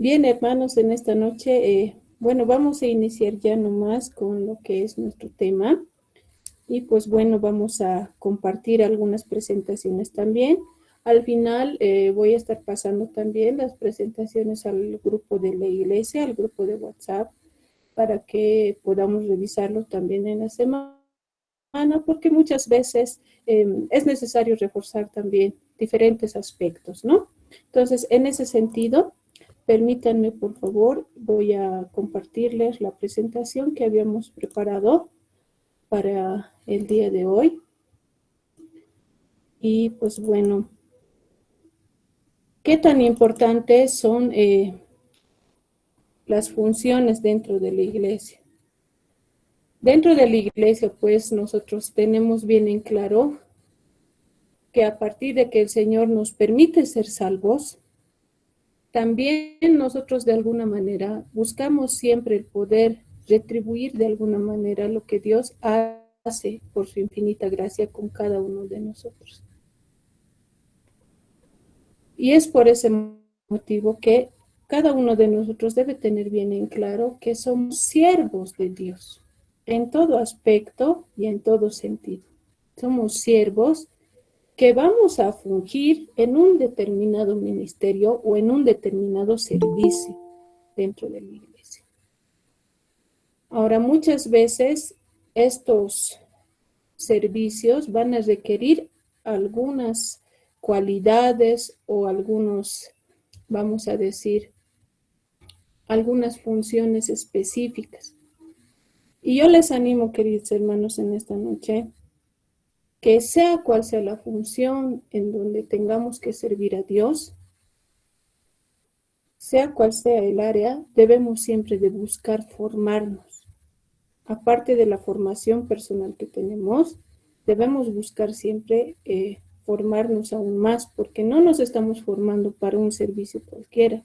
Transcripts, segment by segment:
Bien, hermanos, en esta noche, bueno, vamos a iniciar ya nomás con lo que es nuestro tema. Y pues bueno, vamos a compartir algunas presentaciones también. Al final voy a estar pasando también las presentaciones al grupo de la iglesia, al grupo de WhatsApp, para que podamos revisarlo también en la semana, porque muchas veces es necesario reforzar también diferentes aspectos, ¿no? Entonces, en ese sentido, permítanme, por favor, voy a compartirles la presentación que habíamos preparado para el día de hoy. Y pues bueno, ¿qué tan importantes son las funciones dentro de la iglesia? Dentro de la iglesia, pues nosotros tenemos bien en claro que a partir de que el Señor nos permite ser salvos, también nosotros de alguna manera buscamos siempre el poder retribuir de alguna manera lo que Dios hace por su infinita gracia con cada uno de nosotros. Y es por ese motivo que cada uno de nosotros debe tener bien en claro que somos siervos de Dios en todo aspecto y en todo sentido. Somos siervos que vamos a fungir en un determinado ministerio o en un determinado servicio dentro de la iglesia. Ahora, muchas veces estos servicios van a requerir algunas cualidades o algunos, vamos a decir, algunas funciones específicas. Y yo les animo, queridos hermanos, en esta noche, que sea cual sea la función en donde tengamos que servir a Dios, sea cual sea el área, debemos siempre de buscar formarnos. Aparte de la formación personal que tenemos, debemos buscar siempre formarnos aún más, porque no nos estamos formando para un servicio cualquiera,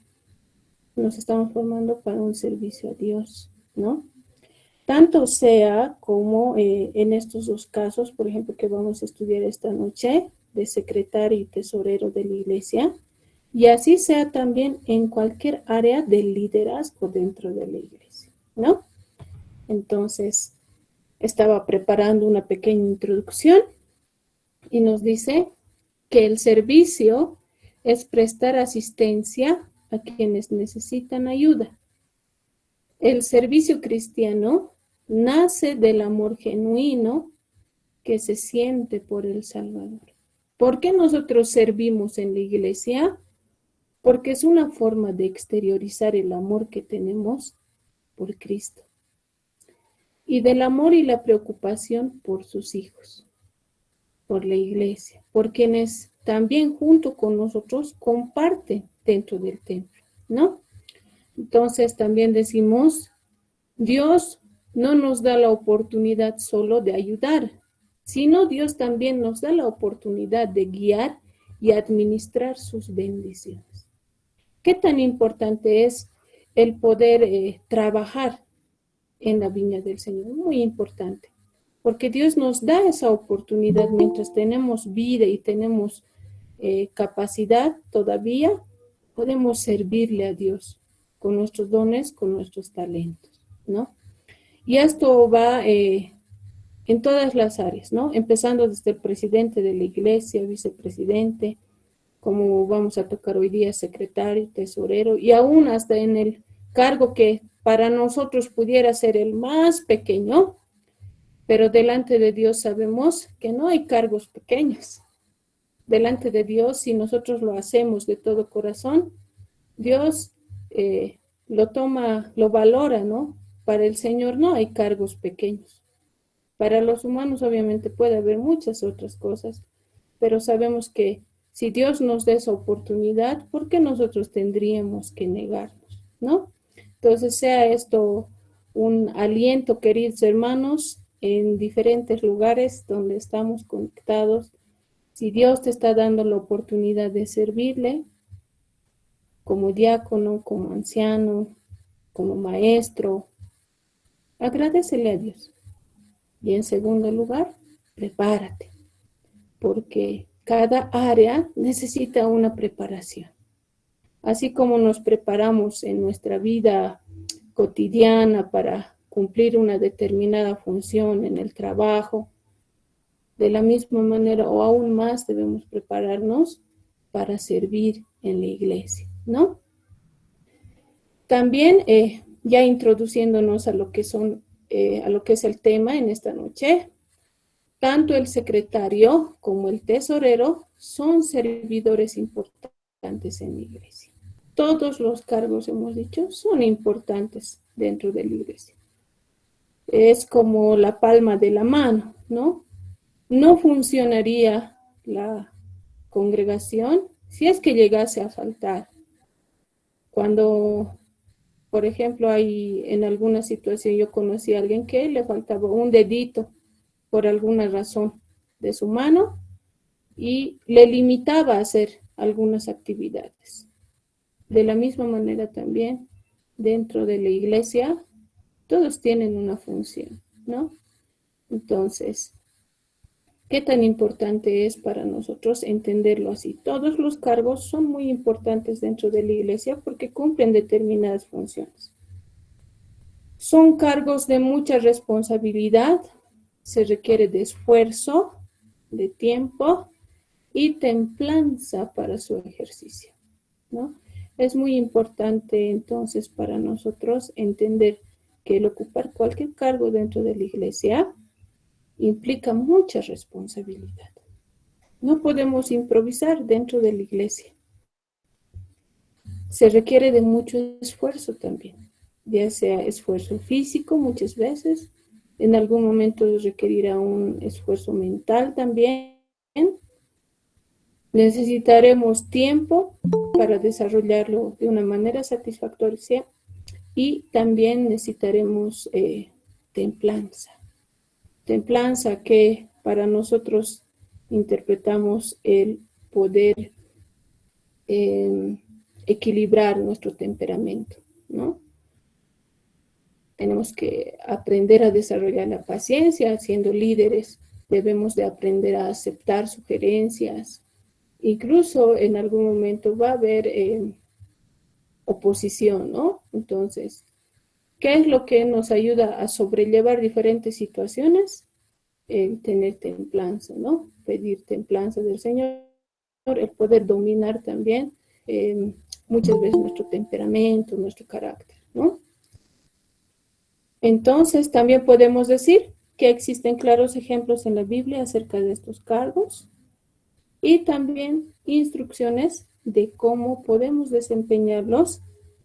nos estamos formando para un servicio a Dios, ¿no? Tanto sea como en estos dos casos, por ejemplo, que vamos a estudiar esta noche, de secretario y tesorero de la iglesia, y así sea también en cualquier área del liderazgo dentro de la iglesia, ¿no? Entonces, estaba preparando una pequeña introducción y nos dice que el servicio es prestar asistencia a quienes necesitan ayuda. El servicio cristiano nace del amor genuino que se siente por el Salvador. ¿Por qué nosotros servimos en la iglesia? Porque es una forma de exteriorizar el amor que tenemos por Cristo y del amor y la preocupación por sus hijos, por la iglesia, por quienes también junto con nosotros comparten dentro del templo, ¿no? Entonces también decimos, Dios no nos da la oportunidad solo de ayudar, sino Dios también nos da la oportunidad de guiar y administrar sus bendiciones. ¿Qué tan importante es el poder trabajar en la viña del Señor? Muy importante, porque Dios nos da esa oportunidad mientras tenemos vida y tenemos capacidad todavía, podemos servirle a Dios con nuestros dones, con nuestros talentos, ¿no? Y esto va en todas las áreas, ¿no? Empezando desde el presidente de la iglesia, vicepresidente, como vamos a tocar hoy día, secretario, tesorero, y aún hasta en el cargo que para nosotros pudiera ser el más pequeño, pero delante de Dios sabemos que no hay cargos pequeños. Delante de Dios, si nosotros lo hacemos de todo corazón, Dios lo toma, lo valora, ¿no? Para el Señor no hay cargos pequeños. Para los humanos obviamente puede haber muchas otras cosas, pero sabemos que si Dios nos da esa oportunidad, ¿por qué nosotros tendríamos que negarnos, no? Entonces sea esto un aliento, queridos hermanos, en diferentes lugares donde estamos conectados. Si Dios te está dando la oportunidad de servirle como diácono, como anciano, como maestro, agradécele a Dios. Y en segundo lugar, prepárate, porque cada área necesita una preparación. Así como nos preparamos en nuestra vida cotidiana para cumplir una determinada función en el trabajo, de la misma manera o aún más debemos prepararnos para servir en la iglesia, ¿no? También ya introduciéndonos a lo que a lo que es el tema en esta noche, tanto el secretario como el tesorero son servidores importantes en la iglesia. Todos los cargos, hemos dicho, son importantes dentro de la iglesia. Es como la palma de la mano, ¿no? No funcionaría la congregación si es que llegase a faltar. Cuando, por ejemplo, hay en alguna situación yo conocí a alguien que le faltaba un dedito por alguna razón de su mano y le limitaba a hacer algunas actividades. De la misma manera también, dentro de la iglesia, todos tienen una función, ¿no? Entonces, ¿qué tan importante es para nosotros entenderlo así? Todos los cargos son muy importantes dentro de la iglesia porque cumplen determinadas funciones. Son cargos de mucha responsabilidad, se requiere de esfuerzo, de tiempo y templanza para su ejercicio, ¿no? Es muy importante entonces para nosotros entender que el ocupar cualquier cargo dentro de la iglesia implica mucha responsabilidad. No podemos improvisar dentro de la iglesia. Se requiere de mucho esfuerzo también, ya sea esfuerzo físico muchas veces, en algún momento requerirá un esfuerzo mental también. Necesitaremos tiempo para desarrollarlo de una manera satisfactoria y también necesitaremos templanza. Templanza que para nosotros interpretamos el poder equilibrar nuestro temperamento, ¿no? Tenemos que aprender a desarrollar la paciencia, siendo líderes, debemos de aprender a aceptar sugerencias. Incluso en algún momento va a haber oposición, ¿no? Entonces, ¿qué es lo que nos ayuda a sobrellevar diferentes situaciones? Tener templanza, ¿no? Pedir templanza del Señor, el poder dominar también muchas veces nuestro temperamento, nuestro carácter, ¿no? Entonces, también podemos decir que existen claros ejemplos en la Biblia acerca de estos cargos y también instrucciones de cómo podemos desempeñarlos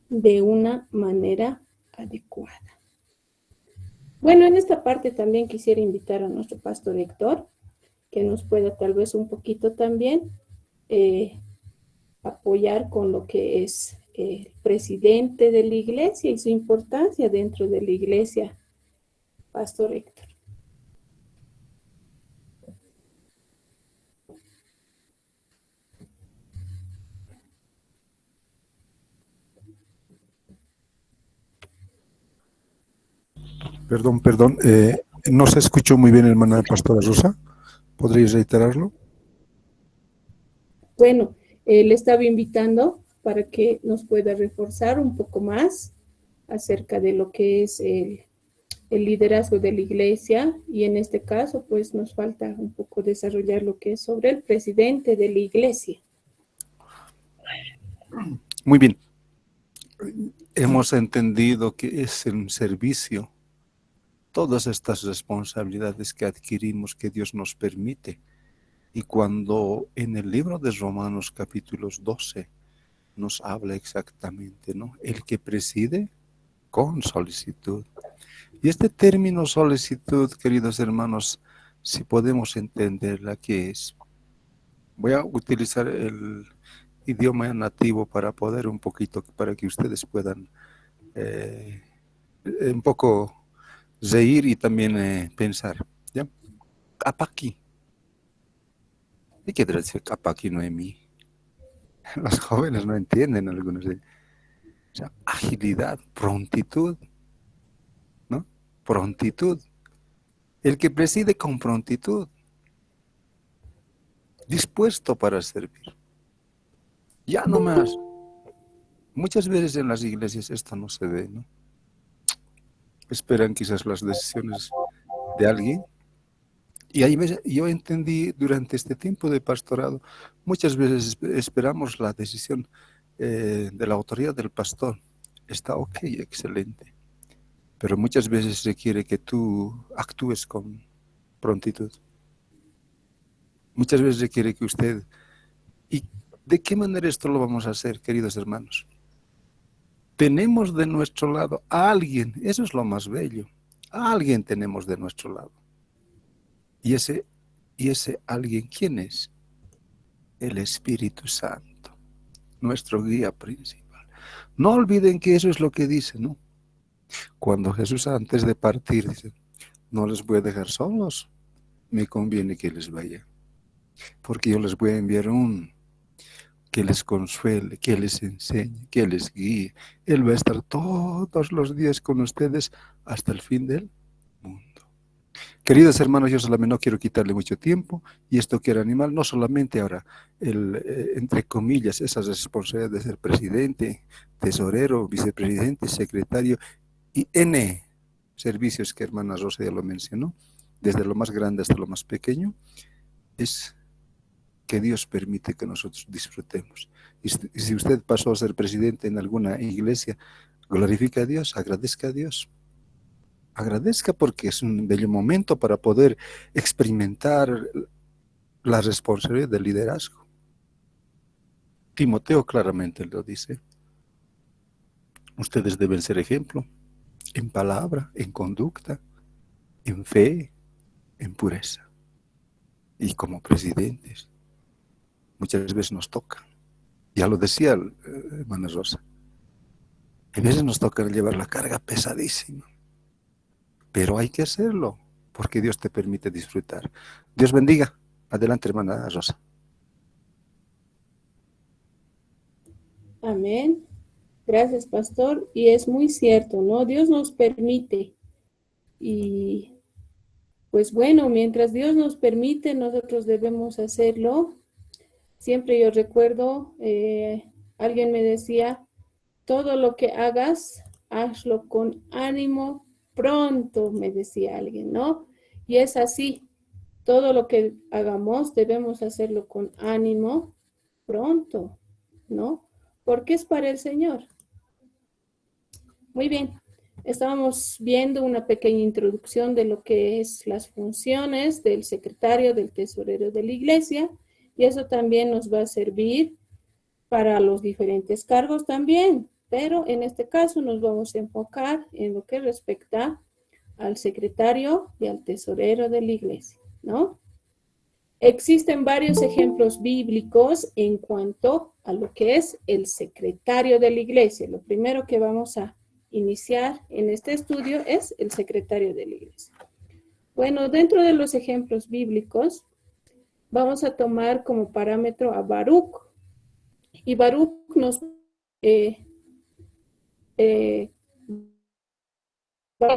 de una manera adecuada. Bueno, en esta parte también quisiera invitar a nuestro pastor Héctor, que nos pueda tal vez un poquito también apoyar con lo que es el presidente de la iglesia y su importancia dentro de la iglesia. Pastor Héctor. Perdón, no se escuchó muy bien, hermana Pastora Rosa. ¿Podríais reiterarlo? Bueno, le estaba invitando para que nos pueda reforzar un poco más acerca de lo que es el liderazgo de la iglesia y en este caso pues nos falta un poco desarrollar lo que es sobre el presidente de la iglesia. Muy bien. Hemos entendido que es un servicio, todas estas responsabilidades que adquirimos, que Dios nos permite. Y cuando en el libro de Romanos capítulos 12 nos habla exactamente, ¿no? El que preside con solicitud. Y este término solicitud, queridos hermanos, si podemos entenderla, ¿qué es? Voy a utilizar el idioma nativo para poder un poquito, para que ustedes puedan un poco reír y también pensar. ¿Ya? Capaki. ¿Y qué quiere decir Capaki, Noemí? Los jóvenes no entienden algunos de ellos. O sea, agilidad, prontitud, ¿no? Prontitud. El que preside con prontitud, dispuesto para servir. Ya no más. Muchas veces en las iglesias esto no se ve, ¿no? Esperan quizás las decisiones de alguien. Y ahí yo entendí durante este tiempo de pastorado, muchas veces esperamos la decisión de la autoridad del pastor. Está ok, excelente. Pero muchas veces requiere que tú actúes con prontitud. Muchas veces requiere que usted... ¿Y de qué manera esto lo vamos a hacer, queridos hermanos? Tenemos de nuestro lado a alguien, eso es lo más bello. A alguien tenemos de nuestro lado. Y ese alguien, ¿quién es? El Espíritu Santo, nuestro guía principal. No olviden que eso es lo que dice, ¿no? Cuando Jesús antes de partir dice, no les voy a dejar solos, me conviene que les vaya, porque yo les voy a enviar un que les consuele, que les enseñe, que les guíe. Él va a estar todos los días con ustedes hasta el fin del mundo. Queridos hermanos, yo solamente no quiero quitarle mucho tiempo y esto quiero animar, no solamente ahora, entre comillas, esa responsabilidad de ser presidente, tesorero, vicepresidente, secretario y N servicios que hermana Rosa ya lo mencionó, desde lo más grande hasta lo más pequeño, es que Dios permite que nosotros disfrutemos. Y si usted pasó a ser presidente en alguna iglesia, glorifica a Dios, agradezca a Dios. Agradezca porque es un bello momento para poder experimentar la responsabilidad del liderazgo. Timoteo claramente lo dice. Ustedes deben ser ejemplo en palabra, en conducta, en fe, en pureza. Y como presidentes, muchas veces nos toca. Ya lo decía hermana Rosa. A veces nos toca llevar la carga pesadísima. Pero hay que hacerlo, porque Dios te permite disfrutar. Dios bendiga. Adelante, hermana Rosa. Amén. Gracias, pastor. Y es muy cierto, ¿no? Dios nos permite. Y pues bueno, mientras Dios nos permite, nosotros debemos hacerlo. Siempre yo recuerdo, alguien me decía, todo lo que hagas, hazlo con ánimo pronto, me decía alguien, ¿no? Y es así, todo lo que hagamos debemos hacerlo con ánimo pronto, ¿no? Porque es para el Señor. Muy bien, estábamos viendo una pequeña introducción de lo que es las funciones del secretario, del tesorero de la iglesia, y eso también nos va a servir para los diferentes cargos también, pero en este caso nos vamos a enfocar en lo que respecta al secretario y al tesorero de la iglesia, ¿no? Existen varios ejemplos bíblicos en cuanto a lo que es el secretario de la iglesia. Lo primero que vamos a iniciar en este estudio es el secretario de la iglesia. Bueno, dentro de los ejemplos bíblicos, vamos a tomar como parámetro a Baruch. Y Baruch nos el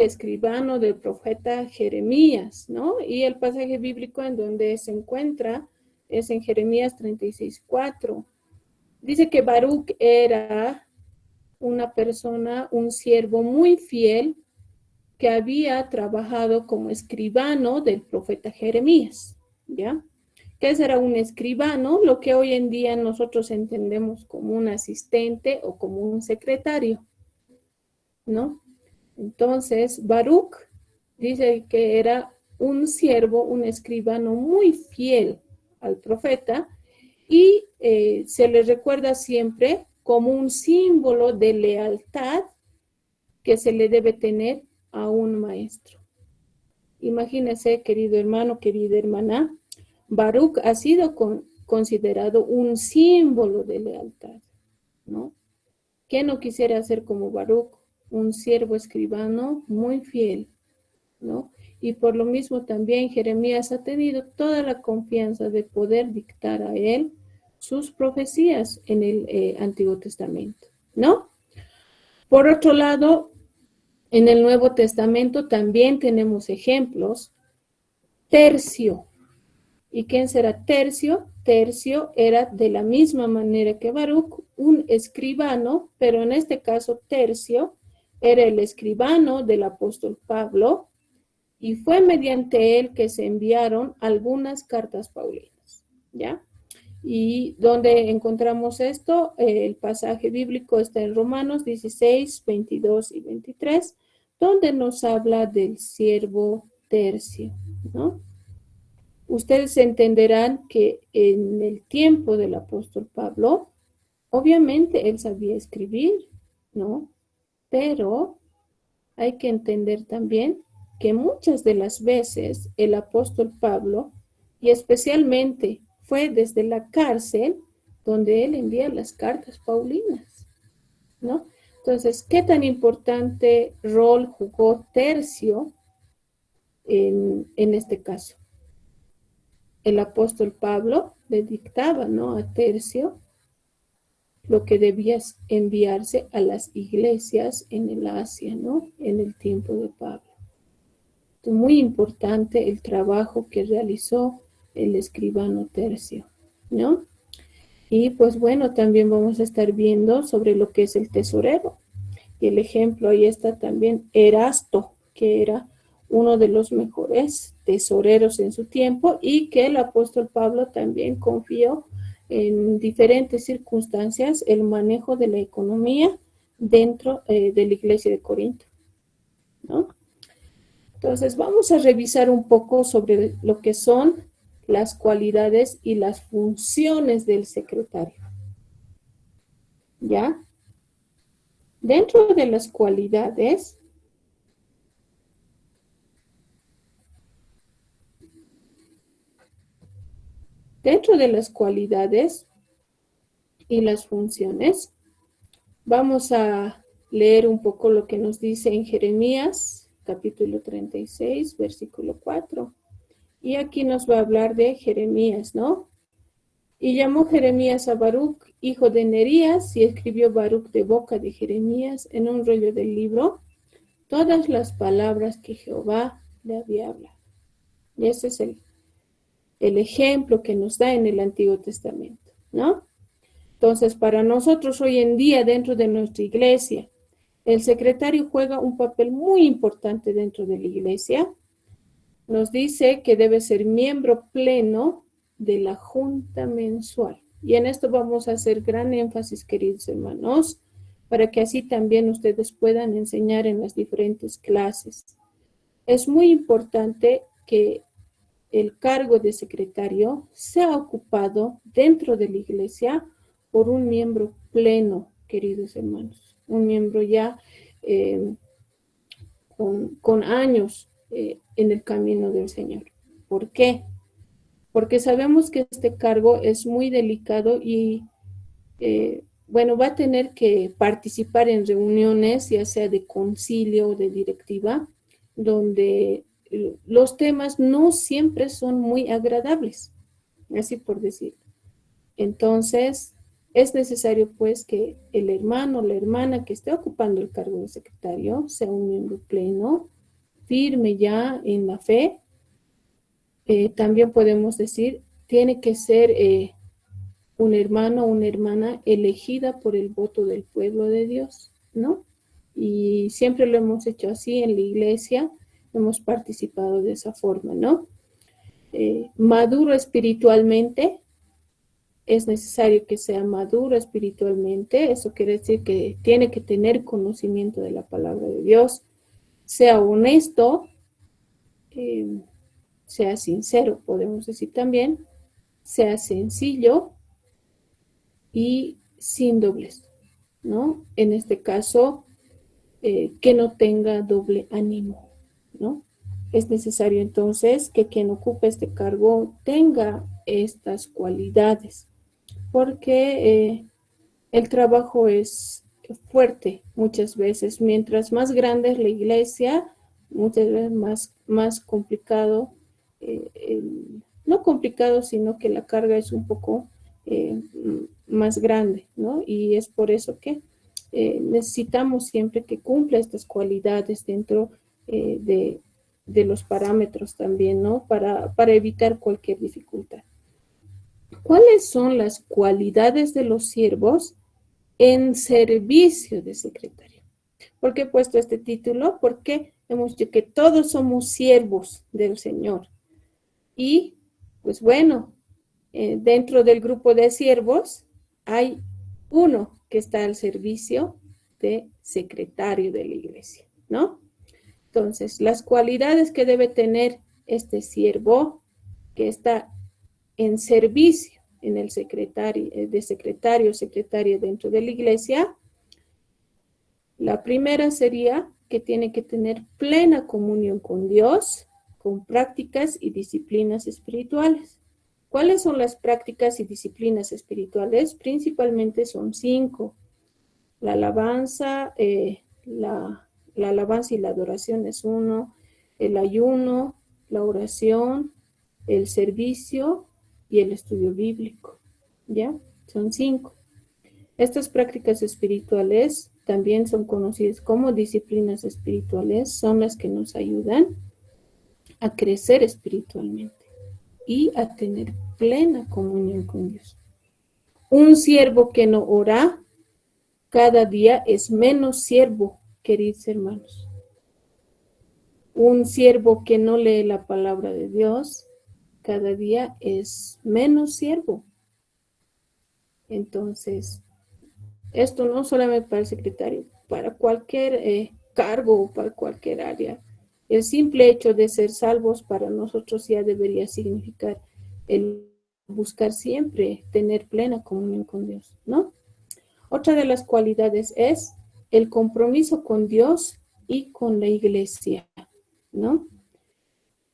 escribano del profeta Jeremías, ¿no? Y el pasaje bíblico en donde se encuentra es en Jeremías 36:4. Dice que Baruch era una persona, un siervo muy fiel que había trabajado como escribano del profeta Jeremías, ¿ya? ¿Qué será un escribano? Lo que hoy en día nosotros entendemos como un asistente o como un secretario, ¿no? Entonces, Baruch dice que era un siervo, un escribano muy fiel al profeta y se le recuerda siempre como un símbolo de lealtad que se le debe tener a un maestro. Imagínese, querido hermano, querida hermana, Baruch ha sido considerado un símbolo de lealtad, ¿no? ¿Quién no quisiera ser como Baruch, un siervo escribano muy fiel, ¿no? Y por lo mismo también Jeremías ha tenido toda la confianza de poder dictar a él sus profecías en el Antiguo Testamento, ¿no? Por otro lado, en el Nuevo Testamento también tenemos ejemplos. Tercio. ¿Y quién será Tercio? Tercio era de la misma manera que Baruch, un escribano, pero en este caso Tercio era el escribano del apóstol Pablo, y fue mediante él que se enviaron algunas cartas paulinas, ¿ya? ¿Y dónde encontramos esto? El pasaje bíblico está en Romanos 16, 22 y 23, donde nos habla del siervo Tercio, ¿no? Ustedes entenderán que en el tiempo del apóstol Pablo, obviamente él sabía escribir, ¿no? Pero hay que entender también que muchas de las veces el apóstol Pablo, y especialmente fue desde la cárcel donde él envía las cartas paulinas, ¿no? Entonces, ¿qué tan importante rol jugó Tercio en este caso? El apóstol Pablo le dictaba, ¿no?, a Tercio lo que debía enviarse a las iglesias en el Asia, ¿no?, en el tiempo de Pablo. Entonces, muy importante el trabajo que realizó el escribano Tercio, ¿no? Y pues bueno, también vamos a estar viendo sobre lo que es el tesorero. Y el ejemplo ahí está también Erasto, que era uno de los mejores tesoreros en su tiempo y que el apóstol Pablo también confió en diferentes circunstancias el manejo de la economía dentro de la iglesia de Corinto, ¿no? Entonces vamos a revisar un poco sobre lo que son las cualidades y las funciones del secretario, ¿ya? Dentro de las cualidades, y las funciones, vamos a leer un poco lo que nos dice en Jeremías, capítulo 36, versículo 4. Y aquí nos va a hablar de Jeremías, ¿no? Y llamó Jeremías a Baruch, hijo de Nerías, y escribió Baruch de boca de Jeremías en un rollo del libro todas las palabras que Jehová le había hablado. Y ese es el ejemplo que nos da en el Antiguo Testamento, ¿no? Entonces, para nosotros hoy en día, dentro de nuestra iglesia, el secretario juega un papel muy importante dentro de la iglesia. Nos dice que debe ser miembro pleno de la junta mensual. Y en esto vamos a hacer gran énfasis, queridos hermanos, para que así también ustedes puedan enseñar en las diferentes clases. Es muy importante que el cargo de secretario sea ocupado dentro de la iglesia por un miembro pleno, queridos hermanos, un miembro ya con años en el camino del Señor. ¿Por qué? Porque sabemos que este cargo es muy delicado y, bueno, va a tener que participar en reuniones, ya sea de concilio o de directiva, donde los temas no siempre son muy agradables, así por decirlo. Entonces, es necesario pues que el hermano o la hermana que esté ocupando el cargo de secretario sea un miembro pleno, firme ya en la fe. También podemos decir, tiene que ser un hermano o una hermana elegida por el voto del pueblo de Dios, ¿no? Y siempre lo hemos hecho así en la iglesia, hemos participado de esa forma, ¿no? Maduro espiritualmente, es necesario que sea maduro espiritualmente, eso quiere decir que tiene que tener conocimiento de la palabra de Dios, sea honesto, sea sincero, podemos decir también, sea sencillo y sin doblez, ¿no? En este caso, que no tenga doble ánimo, ¿no? Es necesario entonces que quien ocupe este cargo tenga estas cualidades, porque el trabajo es fuerte muchas veces. Mientras más grande es la iglesia, muchas veces más complicado, no complicado, sino que la carga es un poco más grande, ¿no? Y es por eso que necesitamos siempre que cumpla estas cualidades dentro de los parámetros también, ¿no? Para evitar cualquier dificultad. ¿Cuáles son las cualidades de los siervos en servicio de secretario? ¿Por qué he puesto este título? Porque hemos dicho que todos somos siervos del Señor. Y, pues bueno, dentro del grupo de siervos hay uno que está al servicio de secretario de la iglesia, ¿no? Entonces, las cualidades que debe tener este siervo que está en servicio en el secretario, de secretario o secretaria dentro de la iglesia, la primera sería que tiene que tener plena comunión con Dios, con prácticas y disciplinas espirituales. ¿Cuáles son las prácticas y disciplinas espirituales? Principalmente son 5. La alabanza, la alabanza y la adoración es 1, el ayuno, la oración, el servicio y el estudio bíblico. ¿Ya? Son 5. Estas prácticas espirituales también son conocidas como disciplinas espirituales, son las que nos ayudan a crecer espiritualmente y a tener plena comunión con Dios. Un siervo que no ora cada día es menos siervo, queridos hermanos. Un siervo que no lee la palabra de Dios cada día es menos siervo. Entonces, esto no solamente para el secretario, para cualquier cargo o para cualquier área. El simple hecho de ser salvos para nosotros ya debería significar el buscar siempre tener plena comunión con Dios, ¿no? Otra de las cualidades es el compromiso con Dios y con la iglesia, ¿no?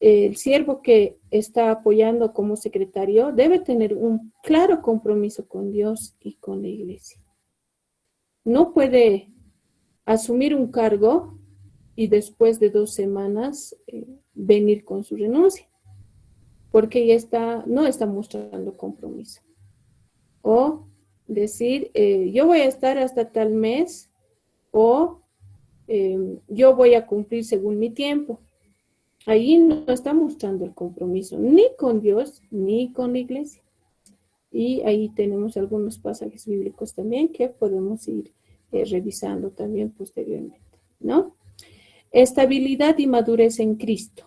El siervo que está apoyando como secretario debe tener un claro compromiso con Dios y con la iglesia. No puede asumir un cargo y después de 2 semanas venir con su renuncia, porque ya no está mostrando compromiso. O decir, yo voy a estar hasta tal mes, o yo voy a cumplir según mi tiempo. Ahí no está mostrando el compromiso, ni con Dios, ni con la iglesia. Y ahí tenemos algunos pasajes bíblicos también que podemos ir revisando también posteriormente, ¿no? Estabilidad y madurez en Cristo.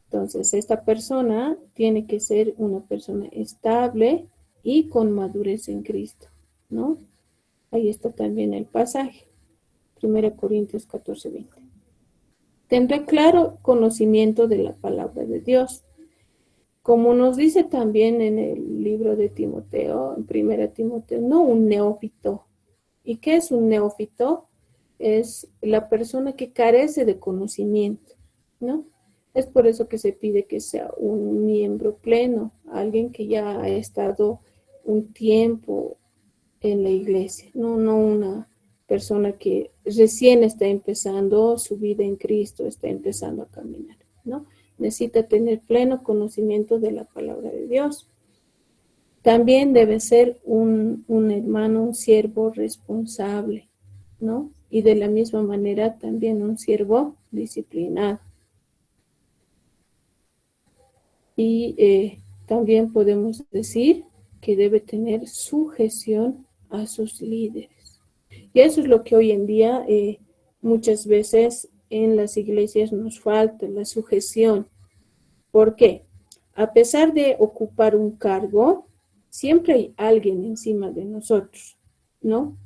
Entonces, esta persona tiene que ser una persona estable y con madurez en Cristo, ¿no? Ahí está también el pasaje, 1 Corintios 14:20. Tendrá claro conocimiento de la palabra de Dios. Como nos dice también en el libro de Timoteo, en 1 Timoteo, no un neófito. ¿Y qué es un neófito? Es la persona que carece de conocimiento, ¿no? Es por eso que se pide que sea un miembro pleno, alguien que ya ha estado un tiempo en la iglesia, no una persona que recién está empezando su vida en Cristo, está empezando a caminar, ¿no? Necesita tener pleno conocimiento de la palabra de Dios. También debe ser un hermano, un siervo responsable, ¿no? Y de la misma manera también un siervo disciplinado. Y también podemos decir que debe tener sujeción a sus líderes. Y eso es lo que hoy en día muchas veces en las iglesias nos falta, la sujeción. ¿Por qué? A pesar de ocupar un cargo, siempre hay alguien encima de nosotros, ¿no?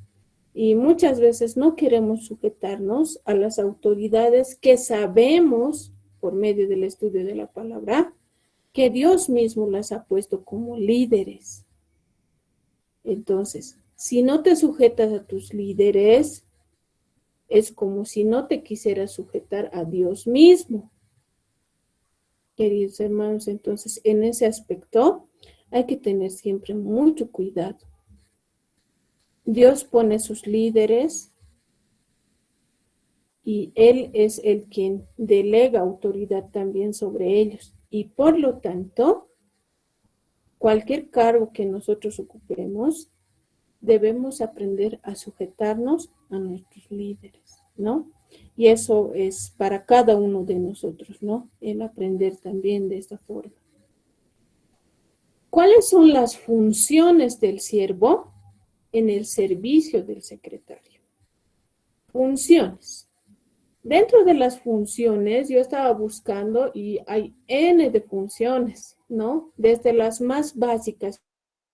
Y muchas veces no queremos sujetarnos a las autoridades que sabemos, por medio del estudio de la palabra, que Dios mismo las ha puesto como líderes. Entonces, si no te sujetas a tus líderes, es como si no te quisieras sujetar a Dios mismo. Queridos hermanos, entonces en ese aspecto hay que tener siempre mucho cuidado. Dios pone sus líderes y Él es el quien delega autoridad también sobre ellos. Y por lo tanto, cualquier cargo que nosotros ocupemos, debemos aprender a sujetarnos a nuestros líderes, ¿no? Y eso es para cada uno de nosotros, ¿no? El aprender también de esta forma. ¿Cuáles son las funciones del siervo en el servicio del secretario? Funciones. Dentro de las funciones, yo estaba buscando y hay N de funciones, ¿no? Desde las más básicas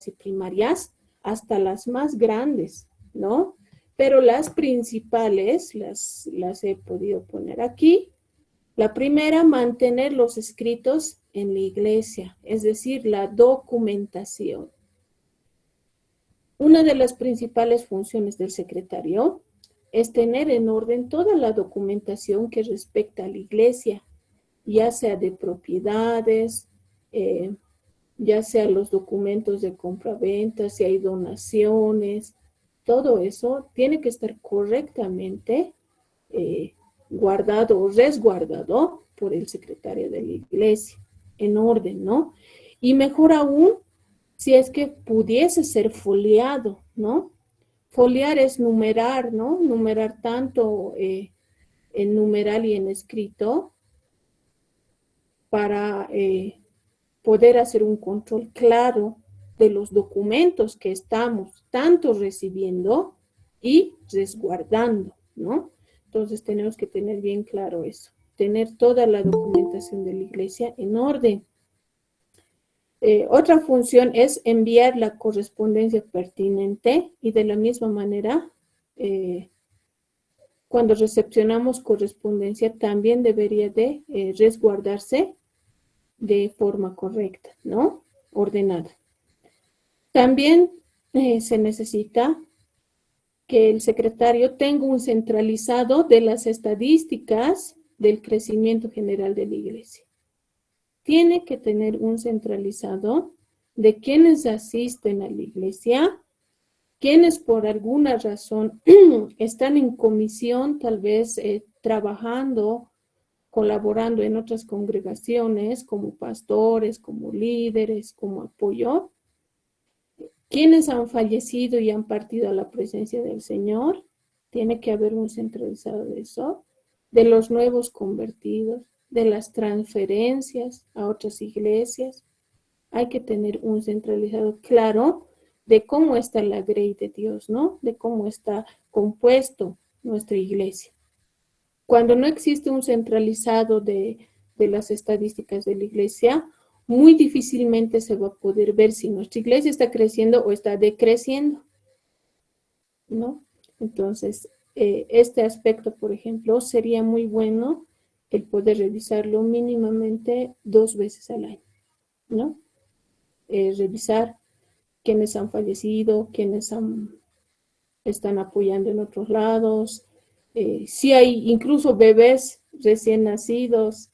y primarias hasta las más grandes, ¿no? Pero las principales las he podido poner aquí. La primera, mantener los escritos en la iglesia, es decir, la documentación. Una de las principales funciones del secretario es tener en orden toda la documentación que respecta a la iglesia, ya sea de propiedades, ya sea los documentos de compra-venta, si hay donaciones, todo eso tiene que estar correctamente guardado o resguardado por el secretario de la iglesia, en orden, ¿no? Y mejor aún, si es que pudiese ser foliado, ¿no? Foliar es numerar, ¿no? Numerar tanto en numeral y en escrito para poder hacer un control claro de los documentos que estamos tanto recibiendo y resguardando, ¿no? Entonces tenemos que tener bien claro eso, tener toda la documentación de la iglesia en orden. Otra función es enviar la correspondencia pertinente y de la misma manera, cuando recepcionamos correspondencia también debería de resguardarse de forma correcta, ¿no? Ordenada. También se necesita que el secretario tenga un centralizado de las estadísticas del crecimiento general de la iglesia. Tiene que tener un centralizado de quienes asisten a la iglesia, quienes por alguna razón están en comisión, tal vez trabajando, colaborando en otras congregaciones como pastores, como líderes, como apoyo, quienes han fallecido y han partido a la presencia del Señor. Tiene que haber un centralizado de eso, de los nuevos convertidos, de las transferencias a otras iglesias. Hay que tener un centralizado claro de cómo está la grey de Dios, ¿no? De cómo está compuesto nuestra iglesia. Cuando no existe un centralizado de las estadísticas de la iglesia, muy difícilmente se va a poder ver si nuestra iglesia está creciendo o está decreciendo, ¿no? Entonces, este aspecto, por ejemplo, sería muy bueno el poder revisarlo mínimamente 2 veces al año, ¿no? Revisar quiénes han fallecido, quiénes están apoyando en otros lados, si hay incluso bebés recién nacidos,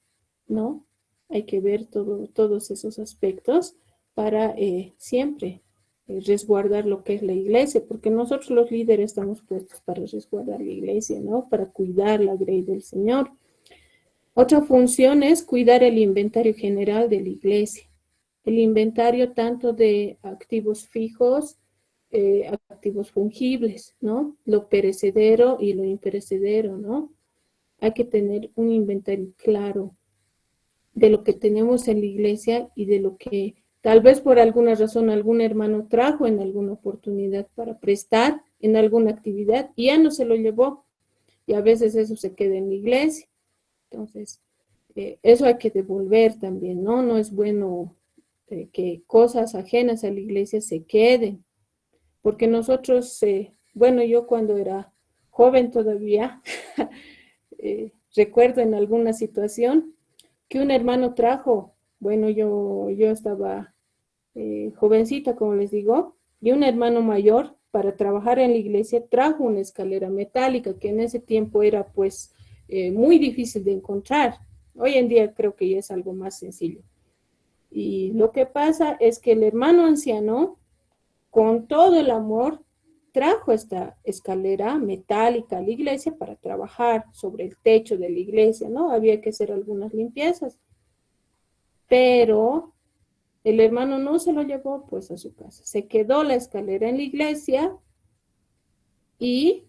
¿no? Hay que ver todos esos aspectos para siempre resguardar lo que es la iglesia, porque nosotros los líderes estamos puestos para resguardar la iglesia, ¿no? Para cuidar la grey del Señor. Otra función es cuidar el inventario general de la iglesia. El inventario tanto de activos fijos, activos fungibles, ¿no? Lo perecedero y lo imperecedero, ¿no? Hay que tener un inventario claro de lo que tenemos en la iglesia y de lo que tal vez por alguna razón algún hermano trajo en alguna oportunidad para prestar en alguna actividad y ya no se lo llevó. Y a veces eso se queda en la iglesia. Entonces, eso hay que devolver también, ¿no? No es bueno que cosas ajenas a la iglesia se queden. Porque nosotros, bueno, yo cuando era joven todavía, recuerdo en alguna situación que un hermano trajo, bueno, yo estaba jovencita, como les digo, y un hermano mayor para trabajar en la iglesia trajo una escalera metálica que en ese tiempo era pues muy difícil de encontrar. Hoy en día creo que ya es algo más sencillo. Y lo que pasa es que el hermano anciano, con todo el amor, trajo esta escalera metálica a la iglesia para trabajar sobre el techo de la iglesia, ¿no? Había que hacer algunas limpiezas. Pero el hermano no se lo llevó pues a su casa. Se quedó la escalera en la iglesia y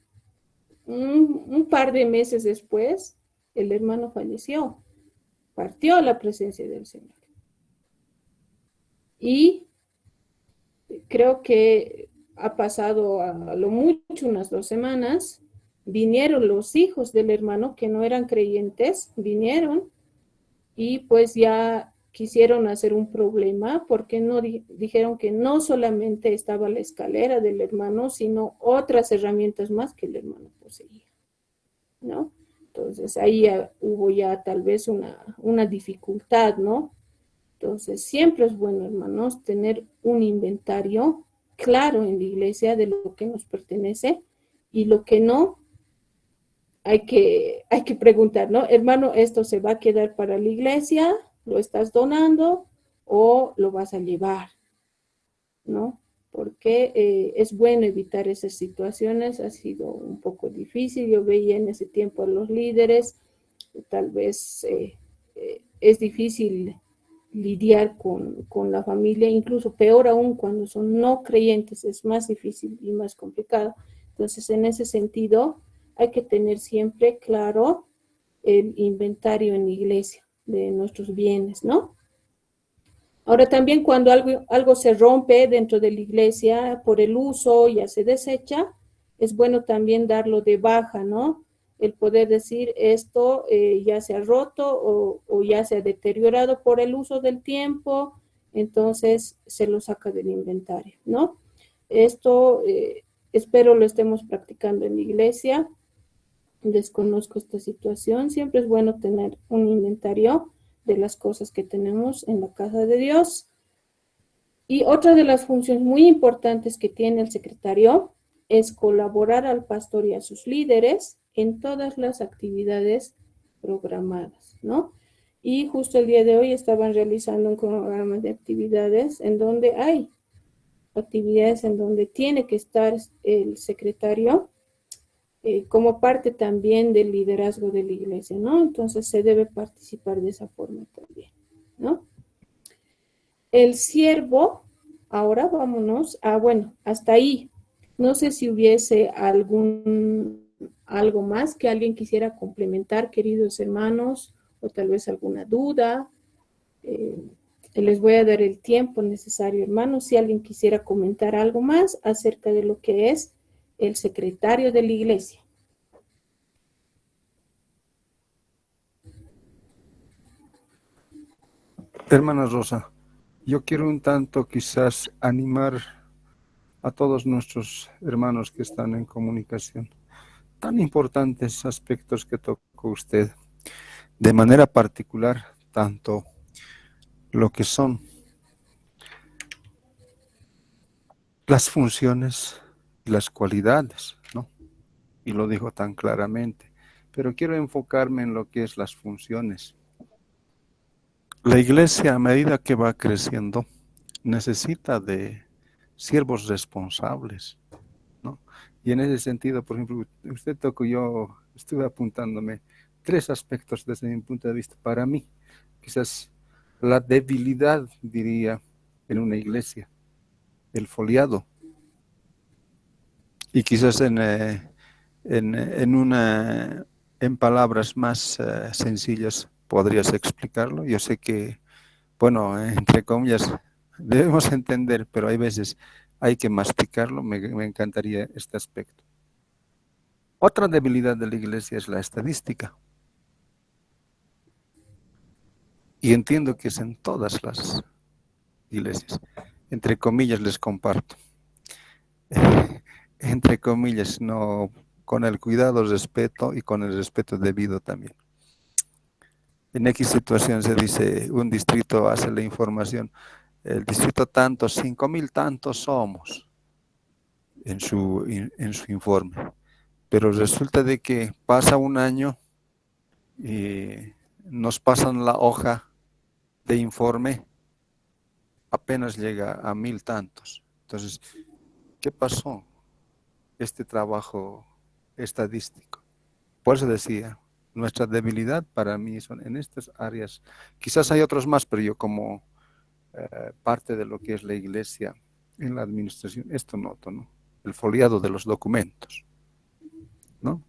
un par de meses después, el hermano falleció, partió a la presencia del Señor. Y creo que ha pasado a lo mucho unas 2 semanas, vinieron los hijos del hermano que no eran creyentes, vinieron y pues ya quisieron hacer un problema porque no dijeron que no solamente estaba la escalera del hermano, sino otras herramientas más que el hermano poseía, ¿no? Entonces ahí hubo ya tal vez una dificultad, ¿no? Entonces siempre es bueno, hermanos, tener un inventario claro en la iglesia de lo que nos pertenece y lo que no, hay que preguntar, ¿no? Hermano, ¿esto se va a quedar para la iglesia? ¿Lo estás donando o lo vas a llevar? ¿No? Porque es bueno evitar esas situaciones. Ha sido un poco difícil. Yo veía en ese tiempo a los líderes, tal vez es difícil lidiar con la familia, incluso peor aún cuando son no creyentes, es más difícil y más complicado. Entonces, en ese sentido, hay que tener siempre claro el inventario en la iglesia de nuestros bienes, ¿no? Ahora también cuando algo se rompe dentro de la iglesia por el uso, ya se desecha, es bueno también darlo de baja, ¿no? El poder decir esto ya se ha roto o ya se ha deteriorado por el uso del tiempo, entonces se lo saca del inventario, ¿no? Esto espero lo estemos practicando en la iglesia. Desconozco esta situación. Siempre es bueno tener un inventario de las cosas que tenemos en la casa de Dios. Y otra de las funciones muy importantes que tiene el secretario es colaborar al pastor y a sus líderes en todas las actividades programadas, ¿no? Y justo el día de hoy estaban realizando un programa de actividades en donde hay actividades en donde tiene que estar el secretario como parte también del liderazgo de la iglesia, ¿no? Entonces se debe participar de esa forma también, ¿no? El siervo, ahora vámonos bueno, hasta ahí. No sé si hubiese algo más que alguien quisiera complementar, queridos hermanos, o tal vez alguna duda. Eh, Les voy a dar el tiempo necesario, hermanos, si alguien quisiera comentar algo más acerca de lo que es el secretario de la iglesia. Hermana Rosa, yo quiero un tanto quizás animar a todos nuestros hermanos que están en comunicación. Tan importantes aspectos que tocó usted, de manera particular, tanto lo que son las funciones y las cualidades, ¿no? Y lo dijo tan claramente. Pero quiero enfocarme en lo que es las funciones. La iglesia, a medida que va creciendo, necesita de siervos responsables, ¿no? Y en ese sentido, por ejemplo, usted tocó, yo estuve apuntándome 3 aspectos desde mi punto de vista. Para mí, quizás la debilidad, diría, en una iglesia, el foliado. Y quizás en palabras más sencillas podrías explicarlo. Yo sé que, bueno, entre comillas, debemos entender, pero hay veces hay que masticarlo. Me encantaría este aspecto. Otra debilidad de la iglesia es la estadística. Y entiendo que es en todas las iglesias. Entre comillas les comparto. Entre comillas, no, con el cuidado, respeto y con el respeto debido también. En X situación se dice, un distrito hace la información, el distrito tantos, 5,000 tantos somos en su informe. Pero resulta de que pasa un año y nos pasan la hoja de informe, apenas llega a 1,000 tantos. Entonces, ¿qué pasó? Este trabajo estadístico. Por eso decía, nuestra debilidad para mí son en estas áreas. Quizás hay otros más, pero yo como parte de lo que es la iglesia en la administración, esto noto, ¿no? El foliado de los documentos, ¿no?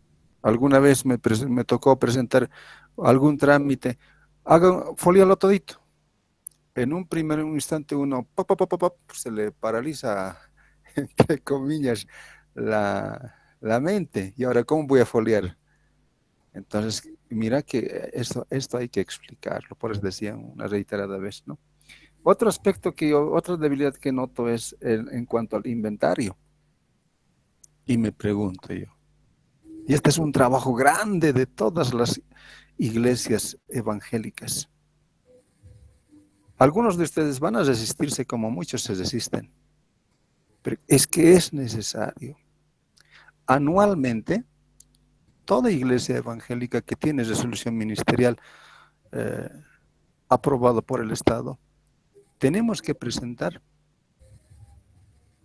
Alguna vez me tocó presentar algún trámite, folíalo todito. En un primer instante uno se le paraliza, entre comillas, la mente. Y ahora, ¿cómo voy a foliar? Entonces, mira que esto hay que explicarlo, por eso decía una reiterada vez, ¿no? Otro aspecto otra debilidad que noto es en cuanto al inventario. Y me pregunto yo, y este es un trabajo grande de todas las iglesias evangélicas. Algunos de ustedes van a resistirse como muchos se resisten, pero es que es necesario. Anualmente, toda iglesia evangélica que tiene resolución ministerial eh, aprobada por el Estado, tenemos que presentar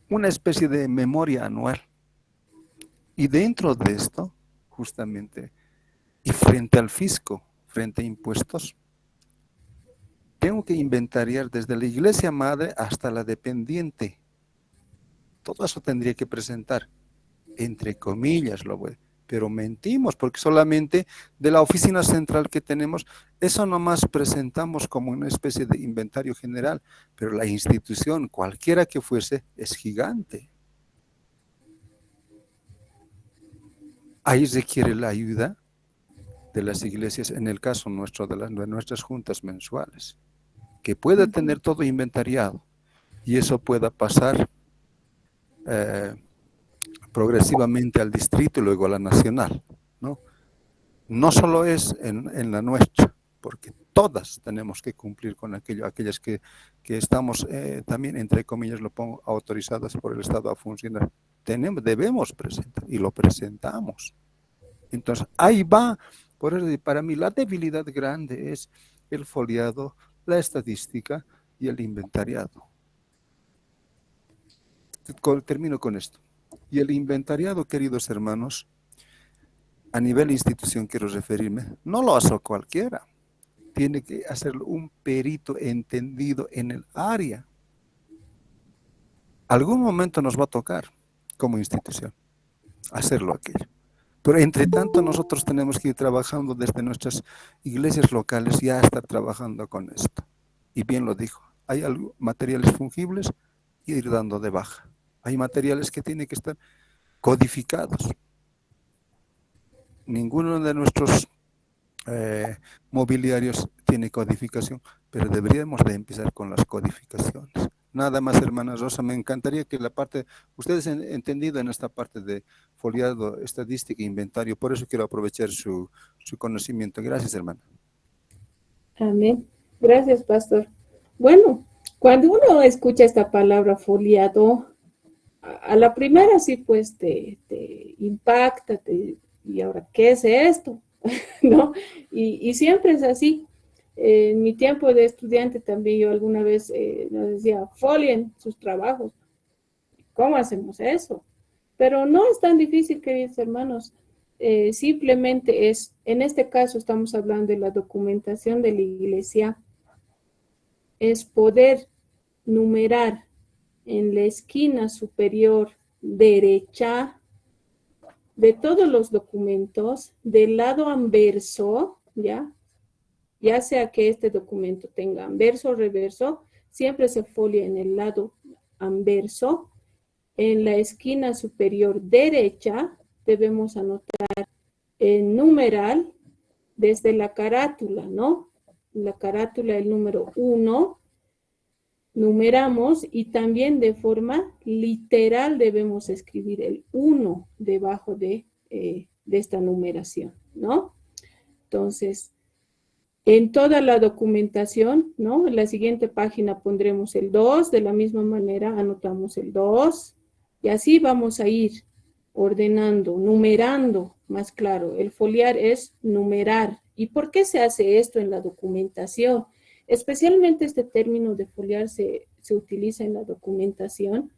una especie de memoria anual. Y dentro de esto, justamente, y frente al fisco, frente a impuestos, tengo que inventariar desde la iglesia madre hasta la dependiente. Todo eso tendría que presentar, entre comillas, pero mentimos, porque solamente de la oficina central que tenemos, eso nomás presentamos como una especie de inventario general, pero la institución, cualquiera que fuese, es gigante. Ahí requiere la ayuda de las iglesias, en el caso nuestro, de nuestras juntas mensuales, que pueda tener todo inventariado y eso pueda pasar progresivamente al distrito y luego a la nacional, ¿no? No solo es en la nuestra, porque todas tenemos que cumplir con aquellas que estamos también, entre comillas, lo pongo, autorizadas por el Estado a funcionar. Debemos presentar y lo presentamos. Entonces, ahí va. Por eso, para mí, la debilidad grande es el foliado, la estadística y el inventariado. Termino con esto. Y el inventariado, queridos hermanos, a nivel institución quiero referirme, no lo hace cualquiera. Tiene que hacerlo un perito entendido en el área. Algún momento nos va a tocar, como institución, hacerlo aquello. Pero entre tanto nosotros tenemos que ir trabajando desde nuestras iglesias locales, ya estar trabajando con esto. Y bien lo dijo, hay materiales fungibles y ir dando de baja. Hay materiales que tienen que estar codificados. Ninguno de nuestros mobiliarios tiene codificación, pero deberíamos de empezar con las codificaciones. Nada más, hermana Rosa, me encantaría que la parte, ustedes han entendido en esta parte de foliado, estadística e inventario, por eso quiero aprovechar su conocimiento. Gracias, hermana. Amén. Gracias, pastor. Bueno, cuando uno escucha esta palabra foliado, a la primera sí, pues te impacta, y ahora, ¿qué es esto? ¿No? Y siempre es así. En mi tiempo de estudiante también yo alguna vez nos decía, folien sus trabajos. ¿Cómo hacemos eso? Pero no es tan difícil, queridos hermanos. Simplemente es, en este caso estamos hablando de la documentación de la iglesia, es poder numerar en la esquina superior derecha de todos los documentos, del lado anverso, ya sea que este documento tenga anverso o reverso, siempre se folia en el lado anverso. En la esquina superior derecha debemos anotar el numeral desde la carátula, ¿no? La carátula, el número 1, numeramos y también de forma literal debemos escribir el 1 debajo de esta numeración, ¿no? Entonces, en toda la documentación, ¿no? En la siguiente página pondremos el 2, de la misma manera anotamos el 2 y así vamos a ir ordenando, numerando, más claro. El foliar es numerar. ¿Y por qué se hace esto en la documentación? Especialmente este término de foliar se utiliza en la documentación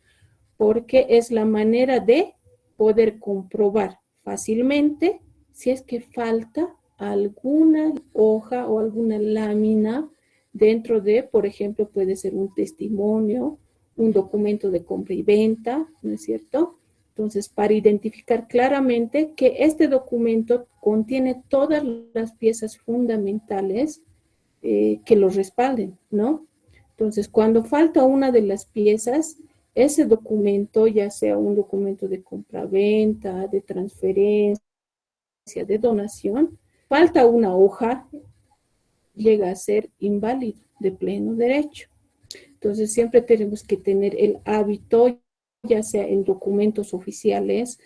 porque es la manera de poder comprobar fácilmente si es que falta alguna hoja o alguna lámina dentro de, por ejemplo, puede ser un testimonio, un documento de compra y venta, ¿no es cierto? Entonces, para identificar claramente que este documento contiene todas las piezas fundamentales que lo respalden, ¿no? Entonces, cuando falta una de las piezas, ese documento, ya sea un documento de compraventa, de transferencia, de donación, falta una hoja, llega a ser inválido de pleno derecho. Entonces, siempre tenemos que tener el hábito, ya sea en documentos oficiales,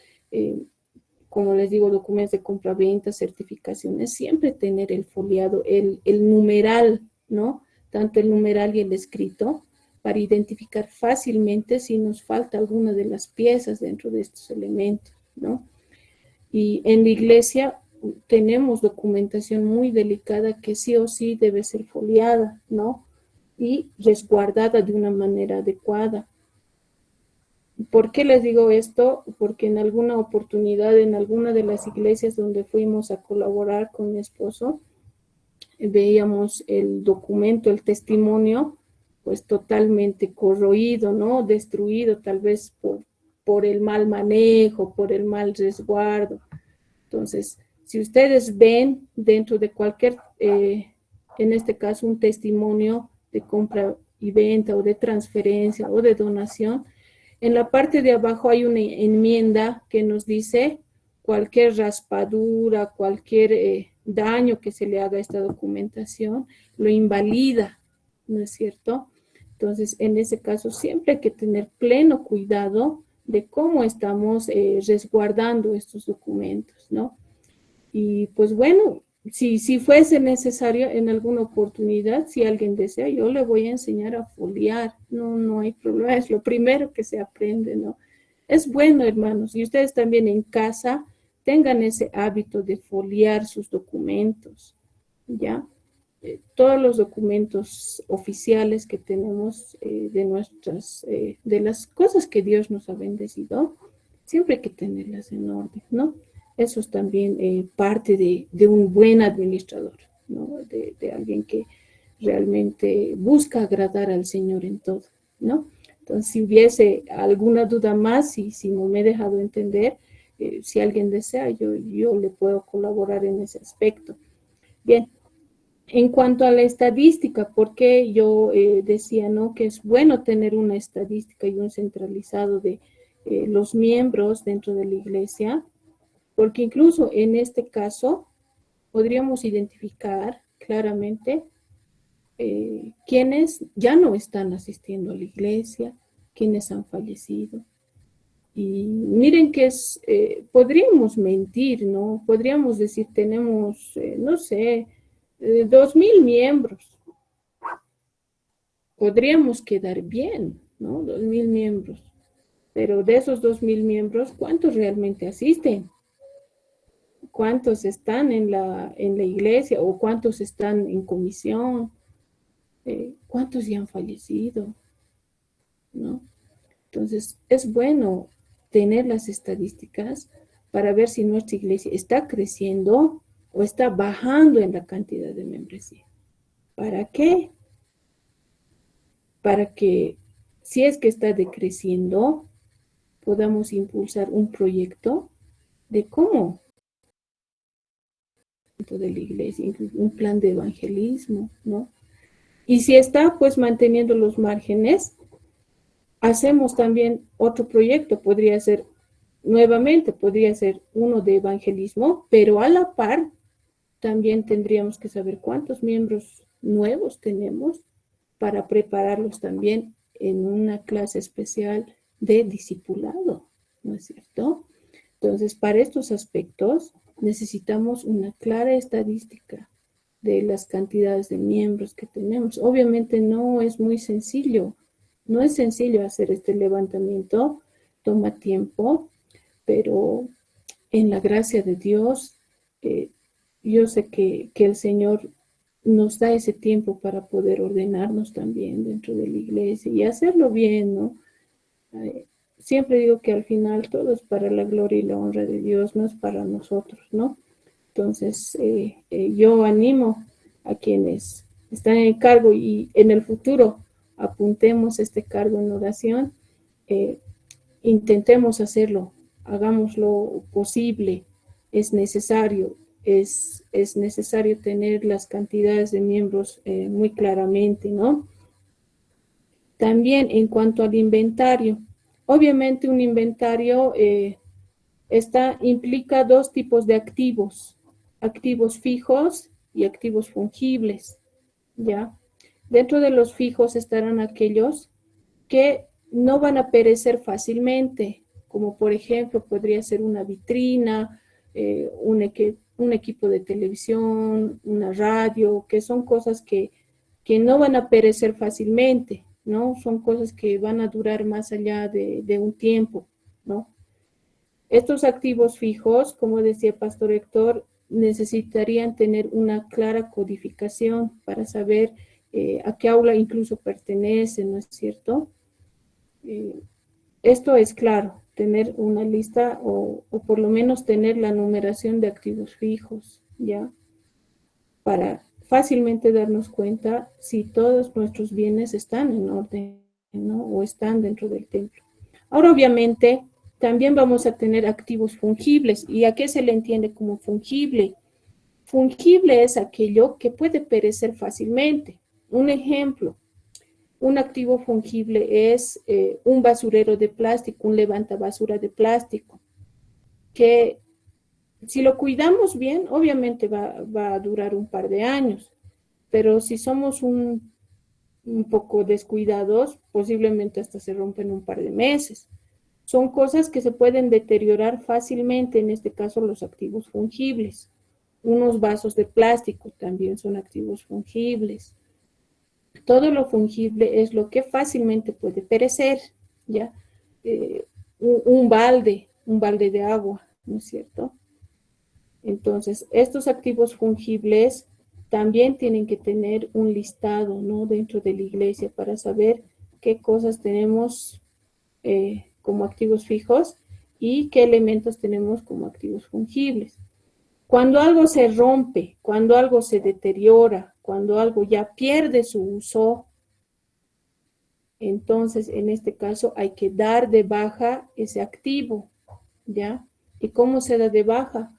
como les digo, documentos de compraventa, certificaciones, siempre tener el foliado, el numeral, ¿no? Tanto el numeral y el escrito, para identificar fácilmente si nos falta alguna de las piezas dentro de estos elementos, ¿no? Y en la iglesia tenemos documentación muy delicada que sí o sí debe ser foliada, ¿no? Y resguardada de una manera adecuada. ¿Por qué les digo esto? Porque en alguna oportunidad, en alguna de las iglesias donde fuimos a colaborar con mi esposo, veíamos el documento, el testimonio, pues totalmente corroído, ¿no? Destruido, tal vez por el mal manejo, por el mal resguardo. Entonces, si ustedes ven dentro de cualquier, en este caso, un testimonio de compra y venta o de transferencia o de donación, en la parte de abajo hay una enmienda que nos dice cualquier raspadura, cualquier daño que se le haga a esta documentación, lo invalida, ¿no es cierto? Entonces, en ese caso, siempre hay que tener pleno cuidado de cómo estamos resguardando estos documentos, ¿no? Y pues bueno, si fuese necesario en alguna oportunidad, si alguien desea, yo le voy a enseñar a foliar, no hay problema, es lo primero que se aprende, ¿no? Es bueno, hermanos, y ustedes también en casa tengan ese hábito de foliar sus documentos, ¿ya? Todos los documentos oficiales que tenemos de las cosas que Dios nos ha bendecido, siempre hay que tenerlas en orden, ¿no? Eso es también parte de un buen administrador, ¿no? De alguien que realmente busca agradar al Señor en todo, ¿no? Entonces, si hubiese alguna duda más, si no me he dejado entender, si alguien desea, yo le puedo colaborar en ese aspecto. Bien, en cuanto a la estadística, porque yo decía, ¿no? Que es bueno tener una estadística y un centralizado de los miembros dentro de la iglesia, porque incluso en este caso podríamos identificar claramente quienes ya no están asistiendo a la iglesia, quienes han fallecido. Y miren que podríamos mentir, ¿no? Podríamos decir, tenemos, no sé, 2,000 miembros. Podríamos quedar bien, ¿no? 2,000 miembros. Pero de esos 2,000 miembros, ¿cuántos realmente asisten? ¿Cuántos están en la iglesia o cuántos están en comisión? ¿Cuántos ya han fallecido? ¿No? Entonces, es bueno tener las estadísticas para ver si nuestra iglesia está creciendo o está bajando en la cantidad de membresía. ¿Para qué? Para que, si es que está decreciendo, podamos impulsar un proyecto de cómo dentro de la iglesia, un plan de evangelismo, ¿no? Y si está pues manteniendo los márgenes, hacemos también otro proyecto, podría ser uno de evangelismo, pero a la par también tendríamos que saber cuántos miembros nuevos tenemos para prepararlos también en una clase especial de discipulado, ¿no es cierto? Entonces, para estos aspectos necesitamos una clara estadística de las cantidades de miembros que tenemos. Obviamente no es muy sencillo, no es sencillo hacer este levantamiento, toma tiempo, pero en la gracia de Dios, yo sé que el Señor nos da ese tiempo para poder ordenarnos también dentro de la iglesia y hacerlo bien, ¿no? Siempre digo que al final todo es para la gloria y la honra de Dios, no es para nosotros, ¿no? Entonces, yo animo a quienes están en el cargo y en el futuro apuntemos este cargo en oración, intentemos hacerlo hagamos lo posible, es necesario, es necesario tener las cantidades de miembros muy claramente, ¿no? También en cuanto al inventario, obviamente un inventario implica dos tipos de activos fijos y activos fungibles, ¿ya? Dentro de los fijos estarán aquellos que no van a perecer fácilmente, como por ejemplo podría ser una vitrina, un equipo de televisión, una radio, que son cosas que no van a perecer fácilmente, ¿no? Son cosas que van a durar más allá de un tiempo, ¿no? Estos activos fijos, como decía Pastor Héctor, necesitarían tener una clara codificación para saber a qué aula incluso pertenece, ¿no es cierto? Esto es claro, tener una lista o por lo menos tener la numeración de activos fijos, ¿ya? Para fácilmente darnos cuenta si todos nuestros bienes están en orden, ¿no? O están dentro del templo. Ahora, obviamente, también vamos a tener activos fungibles. ¿Y a qué se le entiende como fungible? Fungible es aquello que puede perecer fácilmente. Un ejemplo, un activo fungible es un basurero de plástico, un levantabasura de plástico, que si lo cuidamos bien, obviamente va a durar un par de años, pero si somos un poco descuidados, posiblemente hasta se rompen un par de meses. Son cosas que se pueden deteriorar fácilmente, en este caso los activos fungibles. Unos vasos de plástico también son activos fungibles. Todo lo fungible es lo que fácilmente puede perecer, ¿ya? Un balde de agua, ¿no es cierto? Entonces, estos activos fungibles también tienen que tener un listado, ¿no? Dentro de la iglesia para saber qué cosas tenemos como activos fijos y qué elementos tenemos como activos fungibles. Cuando algo se rompe, cuando algo se deteriora, cuando algo ya pierde su uso, entonces en este caso hay que dar de baja ese activo, ¿ya? ¿Y cómo se da de baja?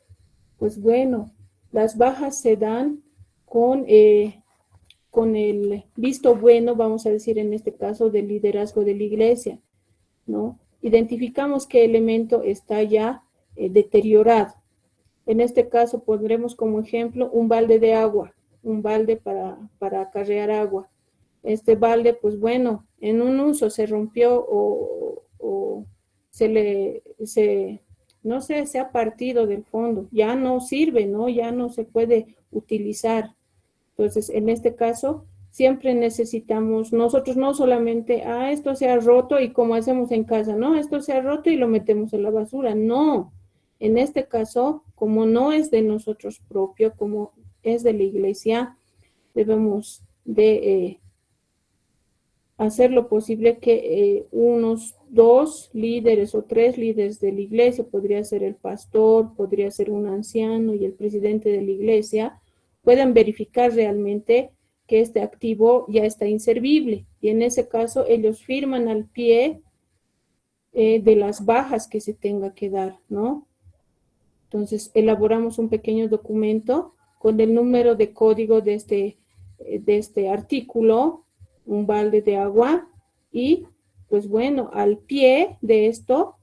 Pues bueno, las bajas se dan con el visto bueno, vamos a decir en este caso, del liderazgo de la iglesia, ¿no? Identificamos qué elemento está ya deteriorado. En este caso pondremos como ejemplo un balde de agua, un balde para acarrear agua. Este balde, pues bueno, en un uso se rompió o no sé, se ha partido del fondo, ya no sirve, ¿no? Ya no se puede utilizar. Entonces, en este caso, siempre necesitamos, nosotros no solamente, esto se ha roto y como hacemos en casa, no, esto se ha roto y lo metemos en la basura. No, en este caso, como no es de nosotros propio, como es de la iglesia, debemos de hacer lo posible que unos 2 líderes o 3 líderes de la iglesia, podría ser el pastor, podría ser un anciano y el presidente de la iglesia, puedan verificar realmente que este activo ya está inservible. Y en ese caso ellos firman al pie de las bajas que se tenga que dar, ¿no? Entonces elaboramos un pequeño documento con el número de código de este artículo, un balde de agua, y pues bueno, al pie de esto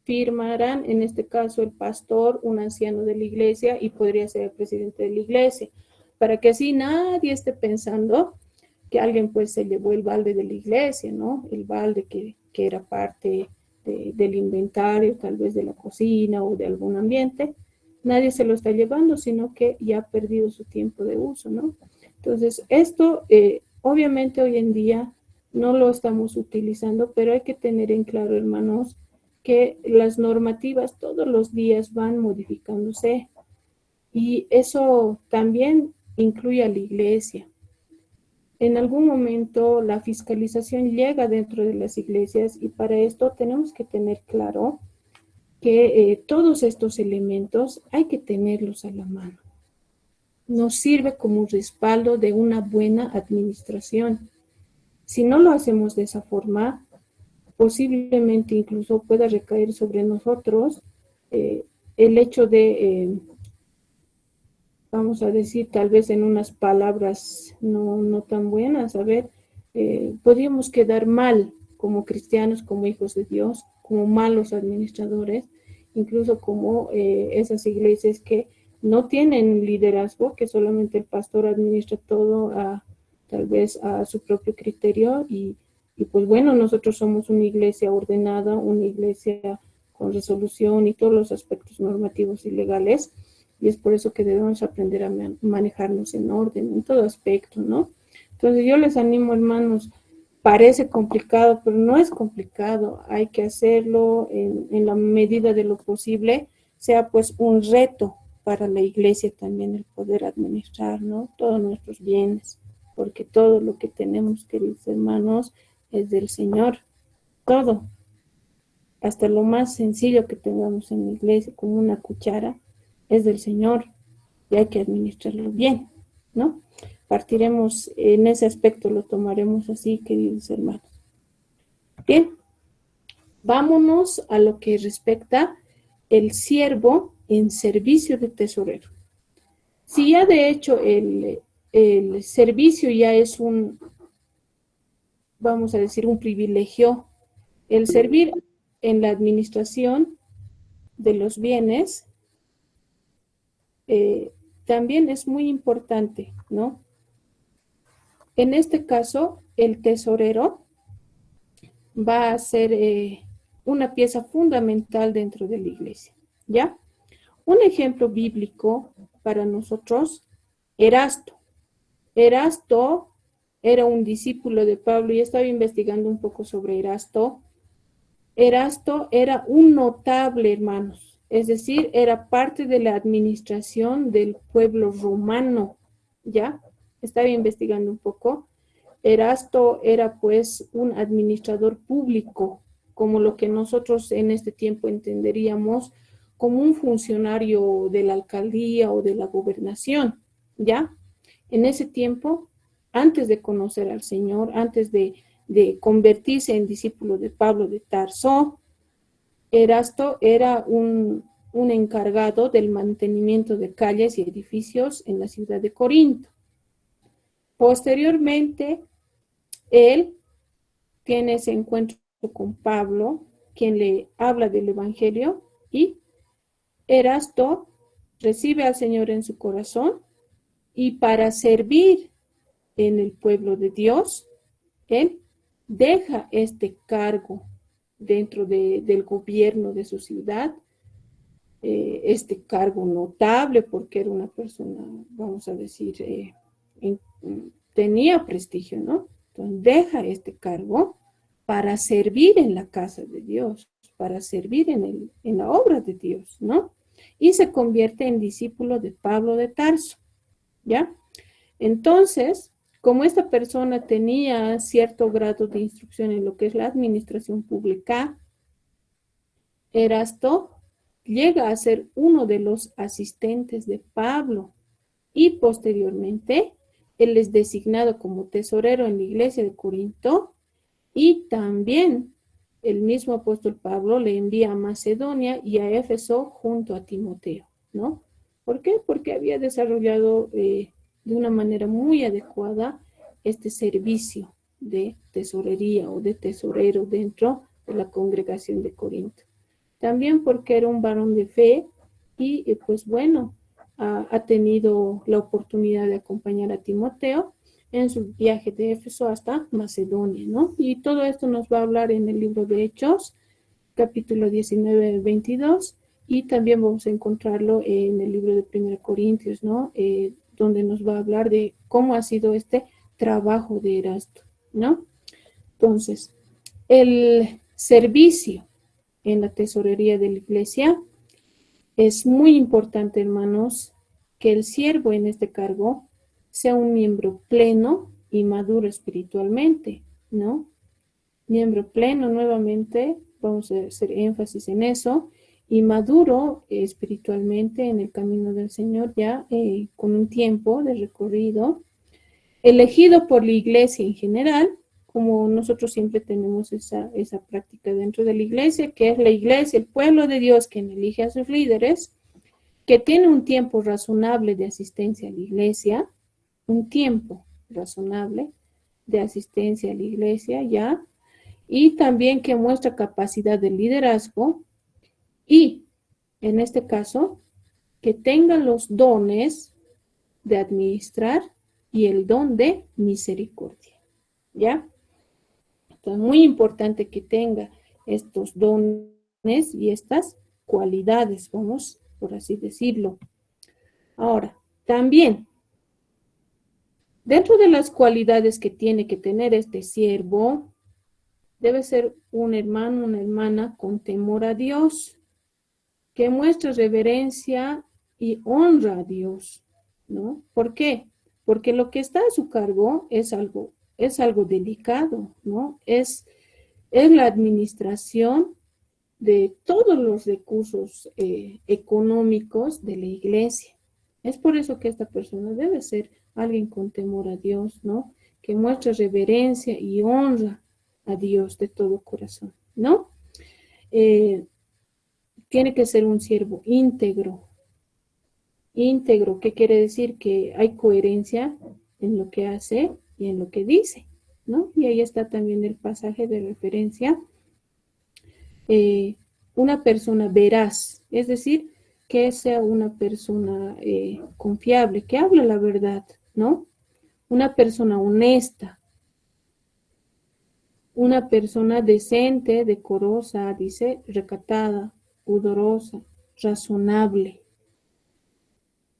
firmarán, en este caso el pastor, un anciano de la iglesia y podría ser el presidente de la iglesia, para que así nadie esté pensando que alguien pues se llevó el balde de la iglesia, ¿no? El balde que era parte del inventario, tal vez de la cocina o de algún ambiente. Nadie se lo está llevando, sino que ya ha perdido su tiempo de uso, ¿no? Entonces, esto obviamente hoy en día no lo estamos utilizando, pero hay que tener en claro, hermanos, que las normativas todos los días van modificándose y eso también incluye a la iglesia. En algún momento la fiscalización llega dentro de las iglesias y para esto tenemos que tener claro que todos estos elementos hay que tenerlos a la mano. Nos sirve como un respaldo de una buena administración. Si no lo hacemos de esa forma, posiblemente incluso pueda recaer sobre nosotros el hecho de, vamos a decir, tal vez en unas palabras no tan buenas, a ver, podríamos quedar mal como cristianos, como hijos de Dios, como malos administradores, incluso como esas iglesias que no tienen liderazgo, que solamente el pastor administra todo tal vez a su propio criterio y pues bueno, nosotros somos una iglesia ordenada, una iglesia con resolución y todos los aspectos normativos y legales, y es por eso que debemos aprender a manejarnos en orden, en todo aspecto, ¿no? Entonces yo les animo, hermanos, parece complicado, pero no es complicado, hay que hacerlo en la medida de lo posible, sea pues un reto para la iglesia también el poder administrar, ¿no? Todos nuestros bienes, porque todo lo que tenemos, queridos hermanos, es del Señor, todo, hasta lo más sencillo que tengamos en la iglesia, como una cuchara, es del Señor y hay que administrarlo bien, ¿no? Partiremos en ese aspecto, lo tomaremos así, queridos hermanos. Bien, vámonos a lo que respecta el siervo en servicio de tesorero. Si ya de hecho el servicio ya es un, vamos a decir, un privilegio, el servir en la administración de los bienes también es muy importante, ¿no? En este caso, el tesorero va a ser una pieza fundamental dentro de la iglesia, ¿ya? Un ejemplo bíblico para nosotros, Erasto. Erasto era un discípulo de Pablo y estaba investigando un poco sobre Erasto. Erasto era un notable, hermanos, es decir, era parte de la administración del pueblo romano, ¿ya? Estaba investigando un poco. Erasto era pues un administrador público, como lo que nosotros en este tiempo entenderíamos como un funcionario de la alcaldía o de la gobernación, ¿ya? En ese tiempo, antes de conocer al Señor, antes de convertirse en discípulo de Pablo de Tarso, Erasto era un encargado del mantenimiento de calles y edificios en la ciudad de Corinto. Posteriormente, él tiene ese encuentro con Pablo, quien le habla del Evangelio, y Erasto recibe al Señor en su corazón y para servir en el pueblo de Dios, él deja este cargo dentro del gobierno de su ciudad, este cargo notable porque era una persona, vamos a decir, tenía prestigio, ¿no? Entonces deja este cargo para servir en la casa de Dios, para servir en la obra de Dios, ¿no? Y se convierte en discípulo de Pablo de Tarso, ¿ya? Entonces, como esta persona tenía cierto grado de instrucción en lo que es la administración pública, Erasto llega a ser uno de los asistentes de Pablo y posteriormente él es designado como tesorero en la iglesia de Corinto y también el mismo apóstol Pablo le envía a Macedonia y a Éfeso junto a Timoteo, ¿no? ¿Por qué? Porque había desarrollado de una manera muy adecuada este servicio de tesorería o de tesorero dentro de la congregación de Corinto. También porque era un varón de fe y pues bueno, ha tenido la oportunidad de acompañar a Timoteo en su viaje de Éfeso hasta Macedonia, ¿no? Y todo esto nos va a hablar en el libro de Hechos, capítulo 19, 22, y también vamos a encontrarlo en el libro de 1 Corintios, ¿no? Donde nos va a hablar de cómo ha sido este trabajo de Erasto, ¿no? Entonces, el servicio en la tesorería de la iglesia es muy importante, hermanos, que el siervo en este cargo sea un miembro pleno y maduro espiritualmente, ¿no? Miembro pleno, nuevamente, vamos a hacer énfasis en eso, y maduro espiritualmente en el camino del Señor, ya con un tiempo de recorrido, elegido por la iglesia en general, como nosotros siempre tenemos esa práctica dentro de la iglesia, que es la iglesia, el pueblo de Dios, quien elige a sus líderes, que tiene un tiempo razonable de asistencia a la iglesia, un tiempo razonable de asistencia a la iglesia, ¿ya? Y también que muestra capacidad de liderazgo y, en este caso, que tenga los dones de administrar y el don de misericordia, ¿ya? Entonces, muy importante que tenga estos dones y estas cualidades, vamos, por así decirlo. Ahora, también, dentro de las cualidades que tiene que tener este siervo, debe ser un hermano, una hermana con temor a Dios, que muestre reverencia y honra a Dios, ¿no? ¿Por qué? Porque lo que está a su cargo es algo delicado, ¿no? Es la administración de todos los recursos económicos de la iglesia. Es por eso que esta persona debe ser alguien con temor a Dios, ¿no? Que muestre reverencia y honra a Dios de todo corazón, ¿no? Tiene que ser un siervo íntegro. Íntegro, ¿qué quiere decir? Que hay coherencia en lo que hace y en lo que dice, ¿no? Y ahí está también el pasaje de referencia. Una persona veraz, es decir, que sea una persona confiable, que hable la verdad, ¿no? Una persona honesta, una persona decente, decorosa, dice, recatada, pudorosa, razonable,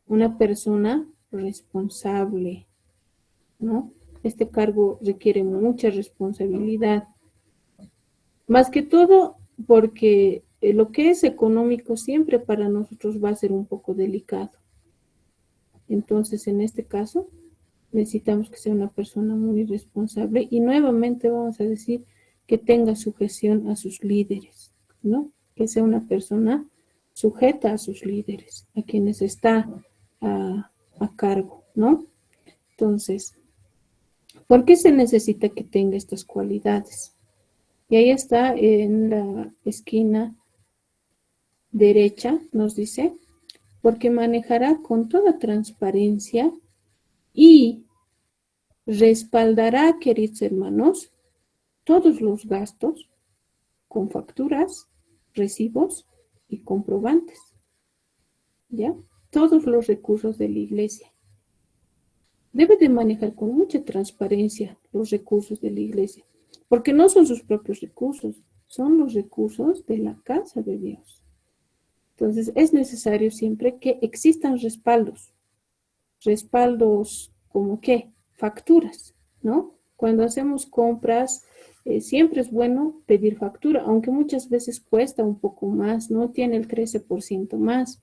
una persona responsable, ¿no? Este cargo requiere mucha responsabilidad. Más que todo porque lo que es económico siempre para nosotros va a ser un poco delicado. Entonces, en este caso, necesitamos que sea una persona muy responsable y nuevamente vamos a decir que tenga sujeción a sus líderes, ¿no? Que sea una persona sujeta a sus líderes, a quienes está a cargo, ¿no? Entonces, ¿por qué se necesita que tenga estas cualidades? Y ahí está en la esquina derecha, nos dice, porque manejará con toda transparencia y respaldará, queridos hermanos, todos los gastos con facturas, recibos y comprobantes, ¿ya? Todos los recursos de la iglesia. Debe de manejar con mucha transparencia los recursos de la iglesia, porque no son sus propios recursos, son los recursos de la casa de Dios. Entonces, es necesario siempre que existan respaldos como qué, facturas, ¿no? Cuando hacemos compras, siempre es bueno pedir factura, aunque muchas veces cuesta un poco más, ¿no? Tiene el 13% más,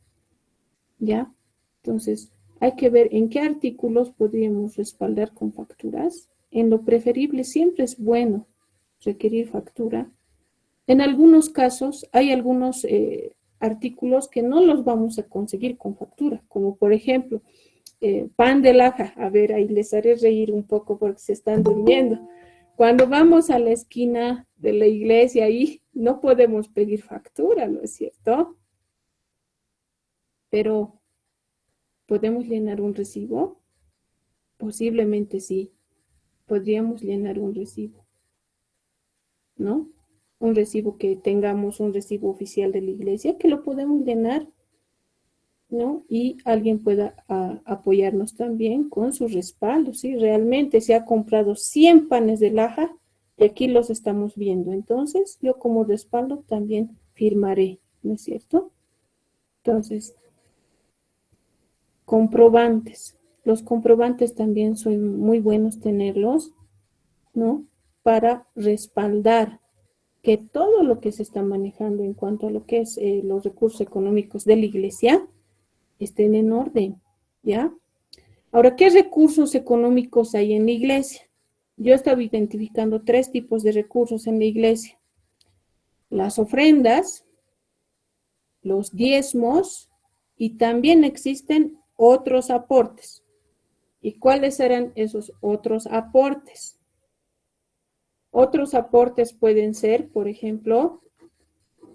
¿ya? Entonces, hay que ver en qué artículos podríamos respaldar con facturas. En lo preferible siempre es bueno requerir factura. En algunos casos hay algunos artículos que no los vamos a conseguir con factura, como por ejemplo, pan de laja. A ver, ahí les haré reír un poco porque se están durmiendo. Cuando vamos a la esquina de la iglesia, ahí no podemos pedir factura, ¿no es cierto? Pero, ¿podemos llenar un recibo? Posiblemente sí, podríamos llenar un recibo, ¿no? Un recibo que tengamos, un recibo oficial de la iglesia, que lo podemos llenar, ¿no? Y alguien pueda apoyarnos también con su respaldo, ¿sí? Realmente se ha comprado 100 panes de laja y aquí los estamos viendo. Entonces, yo como respaldo también firmaré, ¿no es cierto? Entonces, comprobantes. Los comprobantes también son muy buenos tenerlos, ¿no? Para respaldar que todo lo que se está manejando en cuanto a lo que es los recursos económicos de la iglesia estén en orden, ¿ya? Ahora, ¿qué recursos económicos hay en la iglesia? Yo estaba identificando 3 tipos de recursos en la iglesia. Las ofrendas, los diezmos y también existen otros aportes. ¿Y cuáles eran esos otros aportes? Otros aportes pueden ser, por ejemplo,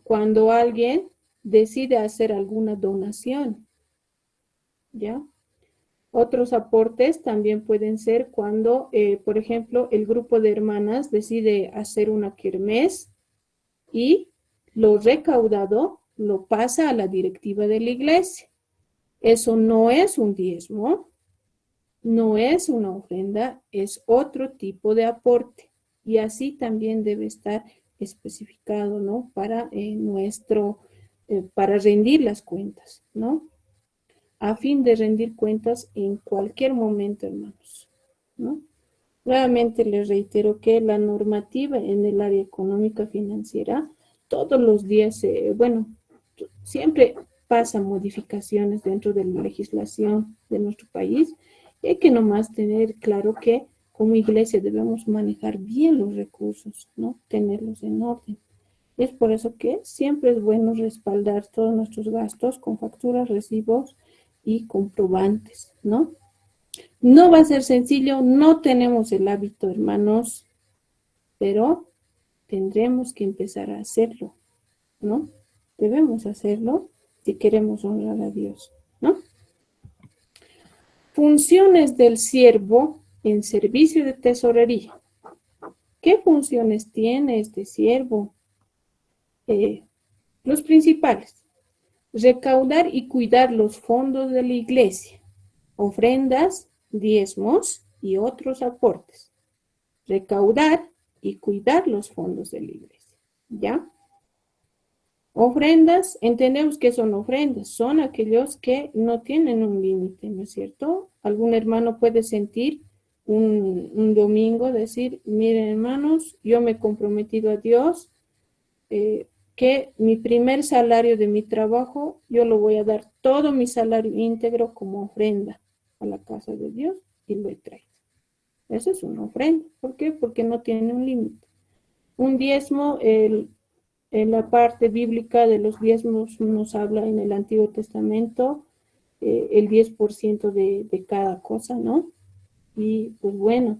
cuando alguien decide hacer alguna donación, ¿ya? Otros aportes también pueden ser cuando, por ejemplo, el grupo de hermanas decide hacer una kermés y lo recaudado lo pasa a la directiva de la iglesia. Eso no es un diezmo, no es una ofrenda, es otro tipo de aporte. Y así también debe estar especificado, ¿no? Para para rendir las cuentas, ¿no? A fin de rendir cuentas en cualquier momento, hermanos, ¿no? Nuevamente les reitero que la normativa en el área económica financiera todos los días, bueno, siempre pasan modificaciones dentro de la legislación de nuestro país y hay que nomás tener claro que como iglesia debemos manejar bien los recursos, ¿no? Tenerlos en orden. Es por eso que siempre es bueno respaldar todos nuestros gastos con facturas, recibos y comprobantes, ¿no? No va a ser sencillo, no tenemos el hábito, hermanos, pero tendremos que empezar a hacerlo, ¿no? Debemos hacerlo si queremos honrar a Dios, ¿no? Funciones del siervo en servicio de tesorería. ¿Qué funciones tiene este siervo? Los principales. Recaudar y cuidar los fondos de la iglesia, ofrendas, diezmos y otros aportes. Recaudar y cuidar los fondos de la iglesia, ¿ya? Ofrendas, entendemos que son ofrendas, son aquellos que no tienen un límite, ¿no es cierto? Algún hermano puede sentir un domingo, decir, miren hermanos, yo me he comprometido a Dios, que mi primer salario de mi trabajo, yo lo voy a dar todo mi salario íntegro como ofrenda a la casa de Dios y lo he traído. Eso es una ofrenda. ¿Por qué? Porque no tiene un límite. Un diezmo, en la parte bíblica de los diezmos nos habla en el Antiguo Testamento el 10% de cada cosa, ¿no? Y pues bueno,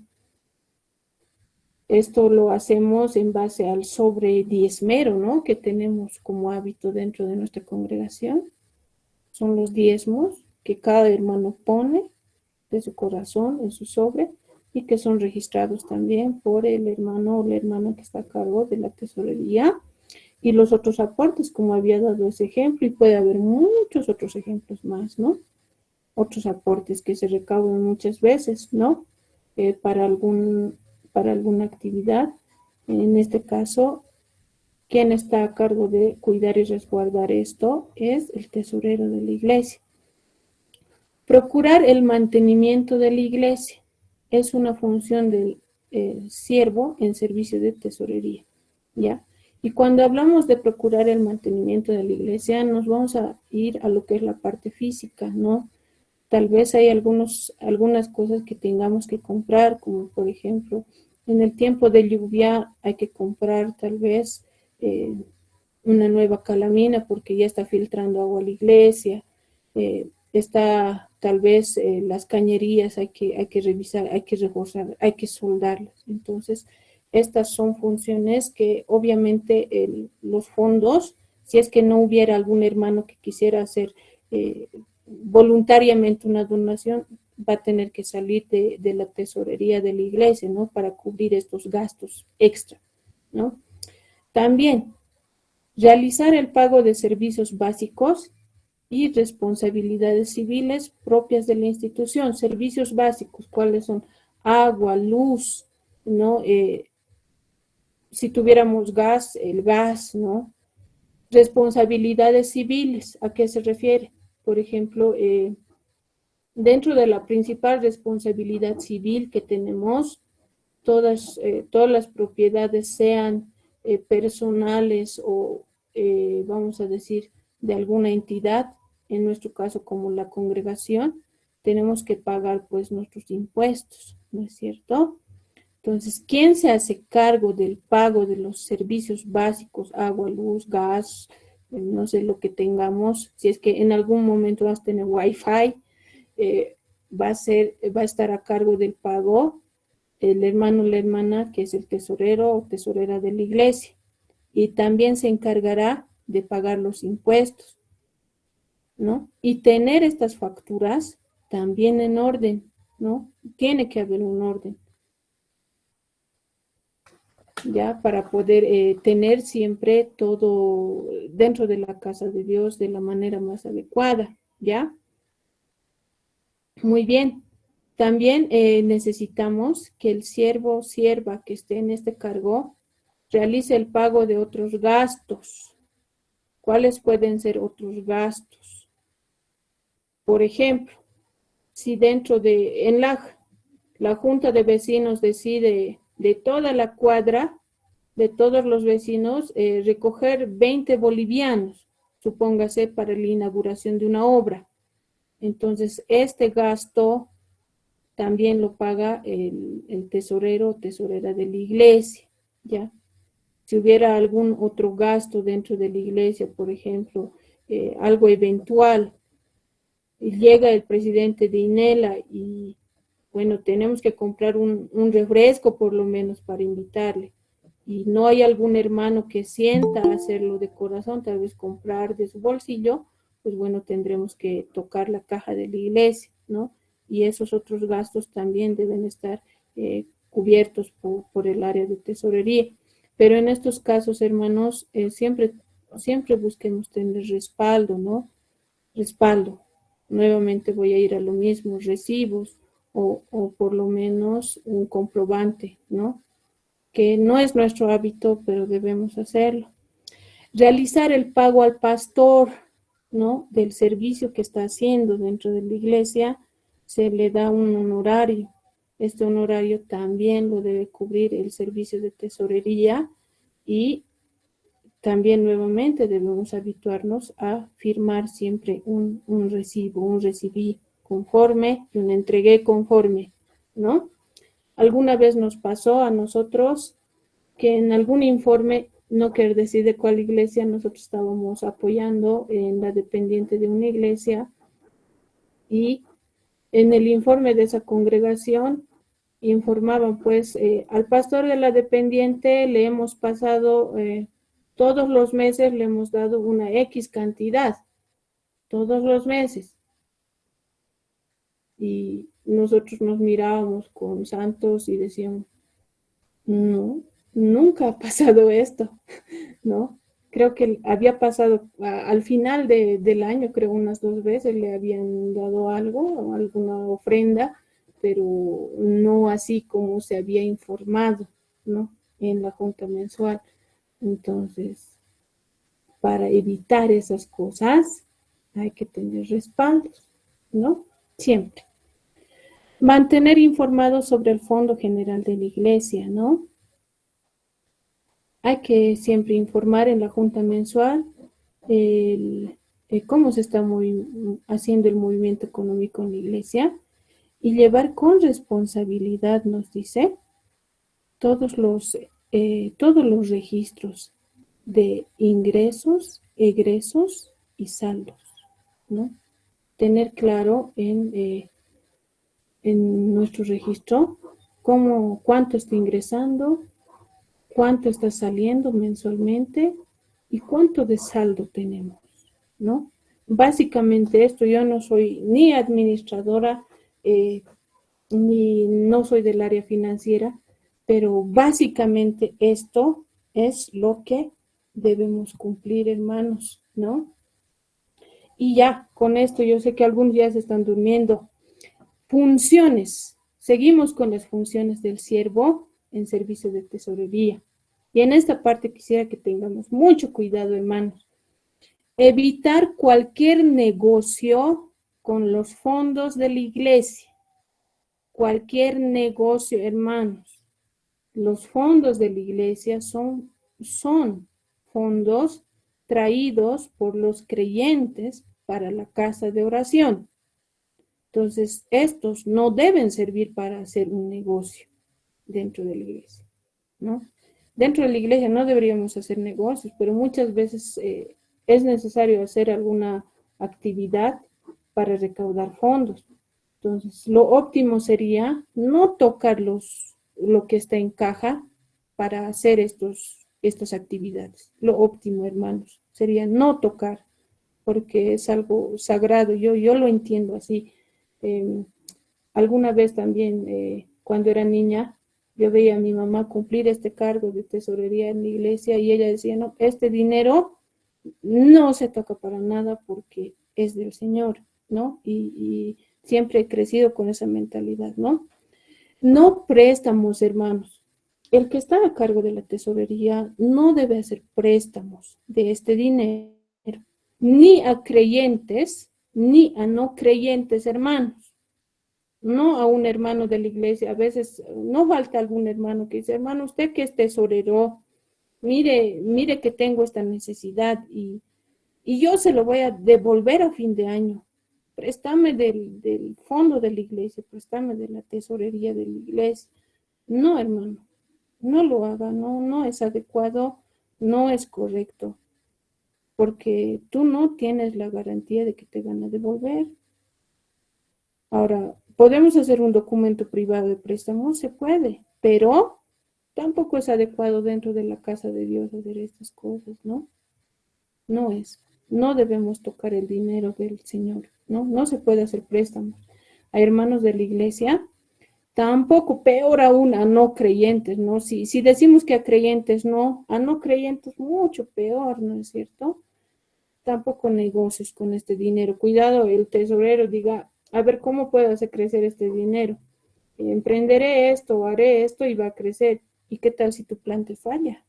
esto lo hacemos en base al sobre diezmero, ¿no? Que tenemos como hábito dentro de nuestra congregación. Son los diezmos que cada hermano pone de su corazón en su sobre y que son registrados también por el hermano o la hermana que está a cargo de la tesorería y los otros aportes, como había dado ese ejemplo, y puede haber muchos otros ejemplos más, ¿no? Otros aportes que se recaudan muchas veces, ¿no? Para alguna actividad. En este caso, quien está a cargo de cuidar y resguardar esto es el tesorero de la iglesia. Procurar el mantenimiento de la iglesia es una función del siervo en servicio de tesorería, ¿ya? Y cuando hablamos de procurar el mantenimiento de la iglesia, nos vamos a ir a lo que es la parte física, ¿no? Tal vez hay algunas cosas que tengamos que comprar, como por ejemplo, en el tiempo de lluvia hay que comprar tal vez una nueva calamina porque ya está filtrando agua a la iglesia, está tal vez las cañerías hay que revisar, hay que reforzar, hay que soldarlas. Entonces, estas son funciones que obviamente los fondos, si es que no hubiera algún hermano que quisiera hacer voluntariamente una donación, va a tener que salir de la tesorería de la iglesia, ¿no? Para cubrir estos gastos extra, ¿no? También, realizar el pago de servicios básicos y responsabilidades civiles propias de la institución. Servicios básicos, ¿cuáles son? Agua, luz, ¿no? Si tuviéramos gas, el gas, ¿no? Responsabilidades civiles, ¿a qué se refiere? Por ejemplo, dentro de la principal responsabilidad civil que tenemos, todas las propiedades sean personales o, vamos a decir, de alguna entidad, en nuestro caso como la congregación, tenemos que pagar pues nuestros impuestos, ¿no es cierto? Entonces, ¿quién se hace cargo del pago de los servicios básicos, agua, luz, gas, no sé lo que tengamos? Si es que en algún momento vas a tener Wi-Fi, va a estar a cargo del pago el hermano o la hermana que es el tesorero o tesorera de la iglesia. Y también se encargará de pagar los impuestos, ¿no? Y tener estas facturas también en orden, ¿no? Tiene que haber un orden, ¿ya? Para poder tener siempre todo dentro de la casa de Dios de la manera más adecuada, ¿ya? Muy bien. También necesitamos que el siervo o sierva que esté en este cargo realice el pago de otros gastos. ¿Cuáles pueden ser otros gastos? Por ejemplo, si en la junta de vecinos decide de toda la cuadra, de todos los vecinos, recoger 20 bolivianos, supóngase, para la inauguración de una obra. Entonces, este gasto también lo paga el tesorero o tesorera de la iglesia, ¿ya? Si hubiera algún otro gasto dentro de la iglesia, por ejemplo, algo eventual, y llega el presidente de INELA y, bueno, tenemos que comprar un refresco por lo menos para invitarle, y no hay algún hermano que sienta hacerlo de corazón, tal vez comprar de su bolsillo, pues bueno, tendremos que tocar la caja de la iglesia, ¿no? Y esos otros gastos también deben estar cubiertos por el área de tesorería. Pero en estos casos, hermanos, siempre busquemos tener respaldo, ¿no? Respaldo. Nuevamente voy a ir a lo mismo, recibos o por lo menos un comprobante, ¿no? Que no es nuestro hábito, pero debemos hacerlo. Realizar el pago al pastor, ¿no? Del servicio que está haciendo dentro de la iglesia, se le da un honorario. Este honorario también lo debe cubrir el servicio de tesorería y también nuevamente debemos habituarnos a firmar siempre un recibo, un recibí conforme y un entregué conforme, ¿no? Alguna vez nos pasó a nosotros que en algún informe, no quiero decir de cuál iglesia, nosotros estábamos apoyando en la dependiente de una iglesia y en el informe de esa congregación informaban pues al pastor de la dependiente le hemos pasado todos los meses, le hemos dado una X cantidad, todos los meses. Y nosotros nos mirábamos con santos y decíamos, no, nunca ha pasado esto, ¿no? Creo que había pasado al final del año, creo unas 2 veces le habían dado algo, alguna ofrenda, pero no así como se había informado, ¿no? En la junta mensual. Entonces, para evitar esas cosas, hay que tener respaldos, ¿no? Siempre. Mantener informados sobre el Fondo General de la Iglesia, ¿no? Hay que siempre informar en la junta mensual cómo se está haciendo el movimiento económico en la iglesia y llevar con responsabilidad, nos dice, todos los registros de ingresos, egresos y saldos, ¿no? Tener claro en nuestro registro cuánto está ingresando, cuánto está saliendo mensualmente y cuánto de saldo tenemos, ¿no? Básicamente esto, yo no soy ni administradora, ni no soy del área financiera, pero básicamente esto es lo que debemos cumplir, hermanos, ¿no? Y ya, con esto yo sé que algunos ya se están durmiendo. Funciones. Seguimos con las funciones del siervo en servicio de tesorería. Y en esta parte quisiera que tengamos mucho cuidado, hermanos. Evitar cualquier negocio con los fondos de la iglesia. Cualquier negocio, hermanos. Los fondos de la iglesia son fondos traídos por los creyentes para la casa de oración. Entonces, estos no deben servir para hacer un negocio dentro de la iglesia, ¿no? Dentro de la iglesia no deberíamos hacer negocios, pero muchas veces es necesario hacer alguna actividad para recaudar fondos. Entonces, lo óptimo sería no tocar los lo que está en caja para hacer estas actividades. Lo óptimo, hermanos, sería no tocar, porque es algo sagrado. Yo lo entiendo así. Eh, Alguna vez también, cuando era niña, yo veía a mi mamá cumplir este cargo de tesorería en la iglesia y ella decía, no, este dinero no se toca para nada porque es del Señor, ¿no? Y siempre he crecido con esa mentalidad, ¿no? No préstamos, hermanos. El que está a cargo de la tesorería no debe hacer préstamos de este dinero, ni a creyentes, ni a no creyentes, hermanos. No a un hermano de la iglesia. A veces no falta algún hermano que dice, hermano, usted que es tesorero, mire que tengo esta necesidad y yo se lo voy a devolver a fin de año. Préstame del fondo de la iglesia, préstame de la tesorería de la iglesia. No, hermano, no lo haga, no es adecuado, no es correcto, porque tú no tienes la garantía de que te van a devolver. Ahora, ¿podemos hacer un documento privado de préstamo? Se puede, pero tampoco es adecuado dentro de la casa de Dios hacer estas cosas, ¿no? No es. No debemos tocar el dinero del Señor, ¿no? No se puede hacer préstamos. A hermanos de la iglesia, tampoco, peor aún a no creyentes, ¿no? Si decimos que a creyentes no, a no creyentes mucho peor, ¿no es cierto? Tampoco negocies con este dinero. Cuidado, el tesorero diga, a ver cómo puedo hacer crecer este dinero. Emprenderé esto, haré esto y va a crecer. ¿Y qué tal si tu plan te falla?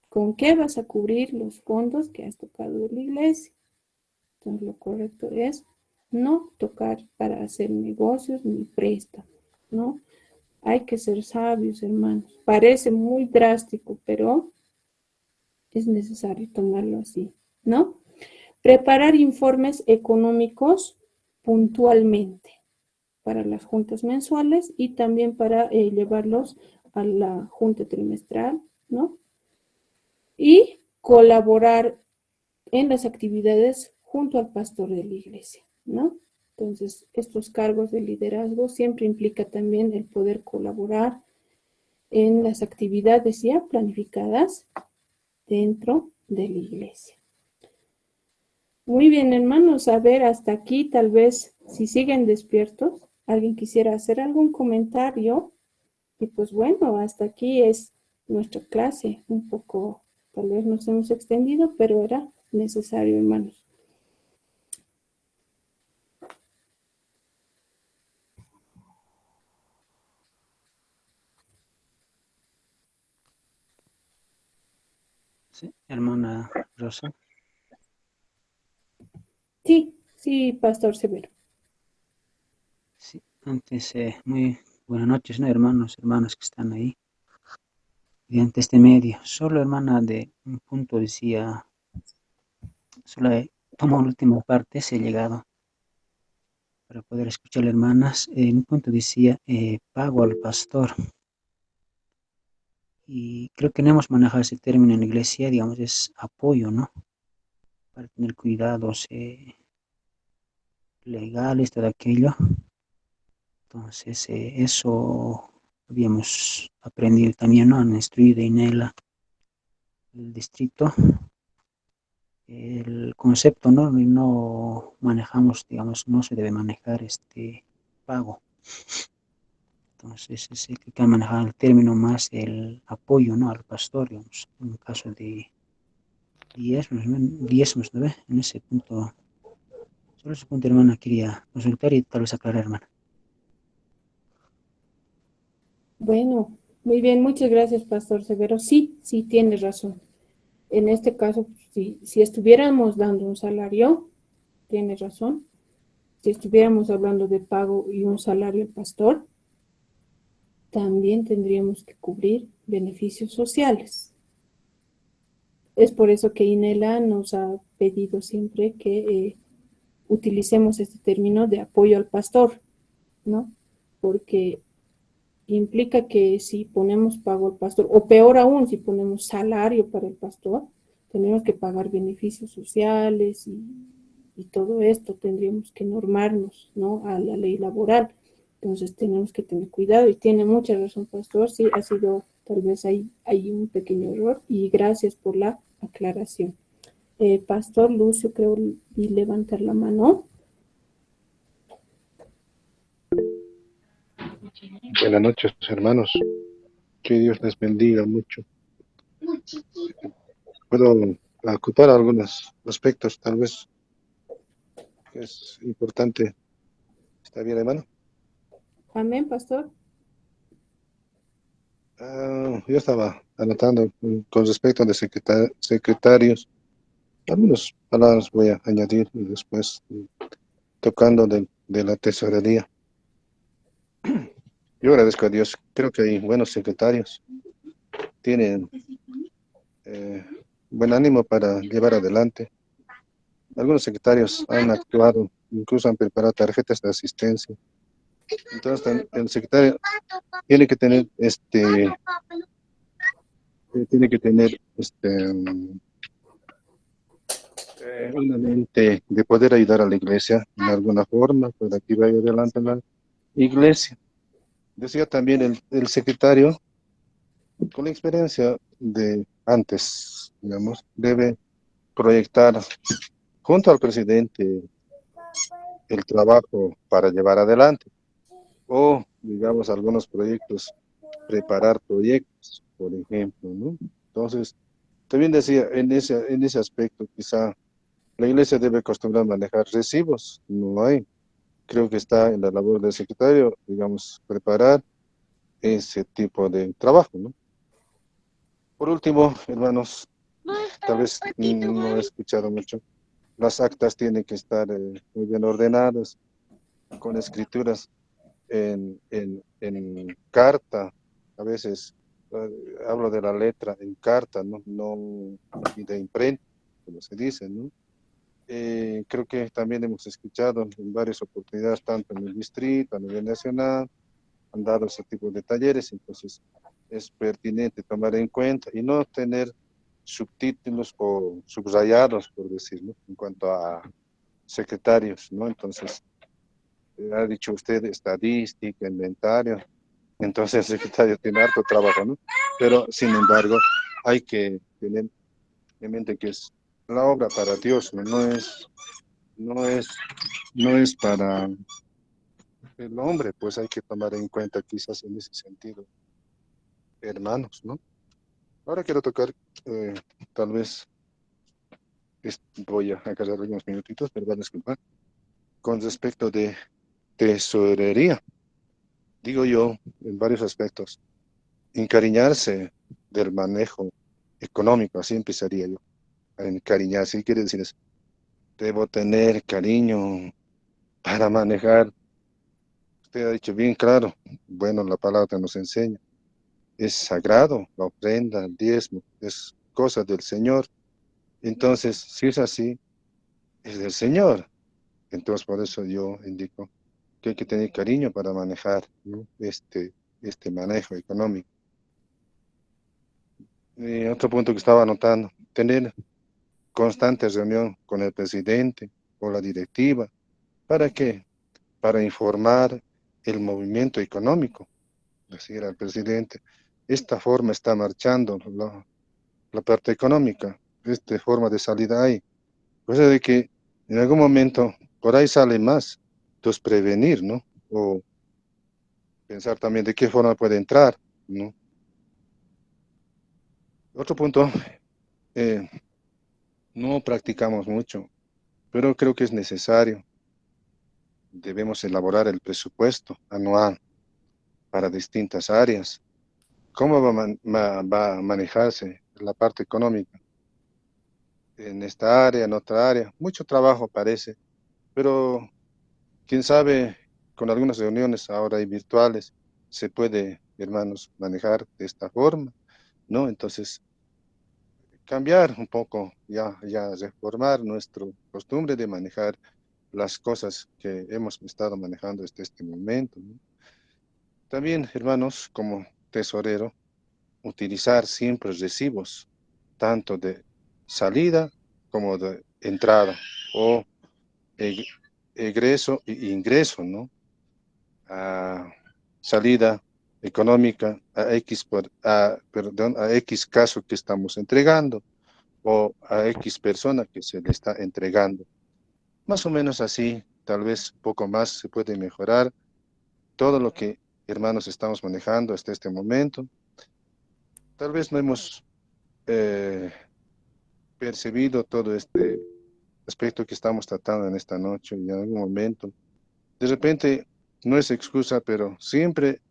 ¿Con qué vas a cubrir los fondos que has tocado de la iglesia? Entonces lo correcto es no tocar para hacer negocios ni préstamos, ¿no? Hay que ser sabios, hermanos. Parece muy drástico, pero es necesario tomarlo así, ¿no? Preparar informes económicos puntualmente para las juntas mensuales y también para llevarlos a la junta trimestral, ¿no? Y colaborar en las actividades junto al pastor de la iglesia, ¿no? Entonces, estos cargos de liderazgo siempre implica también el poder colaborar en las actividades ya planificadas dentro de la iglesia. Muy bien, hermanos, a ver, hasta aquí tal vez si siguen despiertos, alguien quisiera hacer algún comentario y pues bueno, hasta aquí es nuestra clase, un poco, tal vez nos hemos extendido, pero era necesario, hermanos. Sí, hermana Rosa. Sí, sí, Pastor Severo. Sí, antes, muy buenas noches, ¿no, hermanos, hermanas que están ahí, mediante este medio. Solo, hermana, de un punto decía, solo tomo la última parte, se ha llegado para poder escuchar, hermanas. En un punto decía, pago al pastor. Y creo que no hemos manejado ese término en la iglesia, digamos, es apoyo, ¿no? Para tener cuidados legales, todo aquello. Entonces, eso habíamos aprendido también, ¿no? Han instruido en el distrito. El concepto, ¿no? No manejamos, digamos, no se debe manejar este pago. Entonces, sí que hay que manejar el término más el apoyo, ¿no? Al pastor, digamos, en caso de diezmos, ¿no? En ese punto, solo ese punto, hermana, quería consultar y tal vez aclarar, hermana. Bueno, muy bien, muchas gracias, Pastor Severo. Sí, sí, tienes razón. En este caso, si estuviéramos dando un salario, tienes razón. Si estuviéramos hablando de pago y un salario al pastor, también tendríamos que cubrir beneficios sociales. Es por eso que INELA nos ha pedido siempre que utilicemos este término de apoyo al pastor, ¿no? Porque implica que si ponemos pago al pastor, o peor aún, si ponemos salario para el pastor, tenemos que pagar beneficios sociales y todo esto tendríamos que normarnos, ¿no? A la ley laboral. Entonces tenemos que tener cuidado y tiene mucha razón, pastor. Sí, ha sido, tal vez hay un pequeño error y gracias por la aclaración. Pastor Lucio, creo, vi levantar la mano. Buenas noches, hermanos. Que Dios les bendiga mucho. Puedo ocupar algunos aspectos, tal vez, que es importante. ¿Está bien, hermano? Amén, pastor. Yo estaba anotando con respecto de secretarios. Algunas palabras voy a añadir y después tocando de la tesorería. Yo agradezco a Dios. Creo que hay buenos secretarios. Tienen buen ánimo para llevar adelante. Algunos secretarios han actuado, incluso han preparado tarjetas de asistencia. Entonces, el secretario tiene que tener una mente de poder ayudar a la iglesia en alguna forma para que vaya adelante la iglesia. Decía también el secretario, con la experiencia de antes, digamos, debe proyectar junto al presidente el trabajo para llevar adelante, o, digamos, algunos proyectos, preparar proyectos, por ejemplo, ¿no? Entonces, también decía, en ese aspecto, quizá la iglesia debe acostumbrar a manejar recibos, no hay. Creo que está en la labor del secretario, digamos, preparar ese tipo de trabajo, ¿no? Por último, hermanos, tal vez no he escuchado mucho. Las actas tienen que estar muy bien ordenadas, con escrituras en carta. A veces hablo de la letra en carta, no y de imprenta, como se dice, ¿no? Creo que también hemos escuchado en varias oportunidades, tanto en el distrito, a nivel nacional, han dado ese tipo de talleres, entonces es pertinente tomar en cuenta y no tener subtítulos o subrayados, por decirlo, en cuanto a secretarios, ¿no? Entonces, ha dicho usted estadística, inventario, entonces el secretario tiene harto trabajo, ¿no? Pero, sin embargo, hay que tener en mente que es la obra para Dios, ¿no? No es, no es para el hombre, pues hay que tomar en cuenta quizás en ese sentido, hermanos, ¿no? Ahora quiero tocar, eh, tal vez, voy a agarrar unos minutitos, perdón, disculpa, con respecto de tesorería. Digo yo, en varios aspectos, encariñarse del manejo económico, así empezaría yo, a encariñarse. ¿Qué quiere decir eso? Debo tener cariño para manejar. Usted ha dicho bien claro, bueno, la palabra nos enseña. Es sagrado, la ofrenda, el diezmo, es cosa del Señor. Entonces, si es así, es del Señor. Entonces, por eso yo indico que hay que tener cariño para manejar, ¿no? Este manejo económico. Otro punto que estaba anotando, tener constante reunión con el presidente o la directiva. ¿Para qué? Para informar el movimiento económico. Decir al presidente, esta forma está marchando la parte económica, esta forma de salida hay. Cosa de que en algún momento por ahí sale más. Entonces prevenir, ¿no? O pensar también de qué forma puede entrar, ¿no? Otro punto, eh, no practicamos mucho, pero creo que es necesario. Debemos elaborar el presupuesto anual para distintas áreas. ¿Cómo va a manejarse la parte económica en esta área, en otra área? Mucho trabajo parece, pero quién sabe, con algunas reuniones ahora y virtuales se puede, hermanos, manejar de esta forma, ¿no? Entonces, cambiar un poco, ya reformar nuestra costumbre de manejar las cosas que hemos estado manejando hasta este momento, ¿no? También, hermanos, como tesorero, utilizar siempre recibos, tanto de salida como de entrada, o eg- egreso e ingreso, ¿no? salida económica a X caso que estamos entregando o a X persona que se le está entregando. Más o menos así, tal vez poco más se puede mejorar todo lo que, hermanos, estamos manejando hasta este momento. Tal vez no hemos percibido todo este aspecto que estamos tratando en esta noche y en algún momento. De repente, no es excusa, pero siempre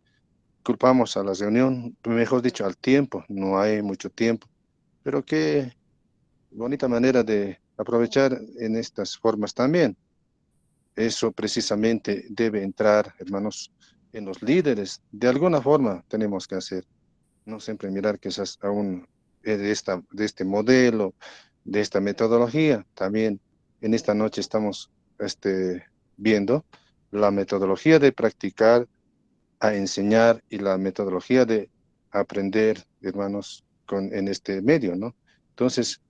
culpamos a la reunión, mejor dicho, al tiempo. No hay mucho tiempo. Pero qué bonita manera de aprovechar en estas formas también. Eso precisamente debe entrar, hermanos, en los líderes. De alguna forma tenemos que hacer. No siempre mirar quizás aún de este modelo, de esta metodología. También en esta noche estamos viendo la metodología de practicar a enseñar y la metodología de aprender, hermanos, en este medio, ¿no? Entonces,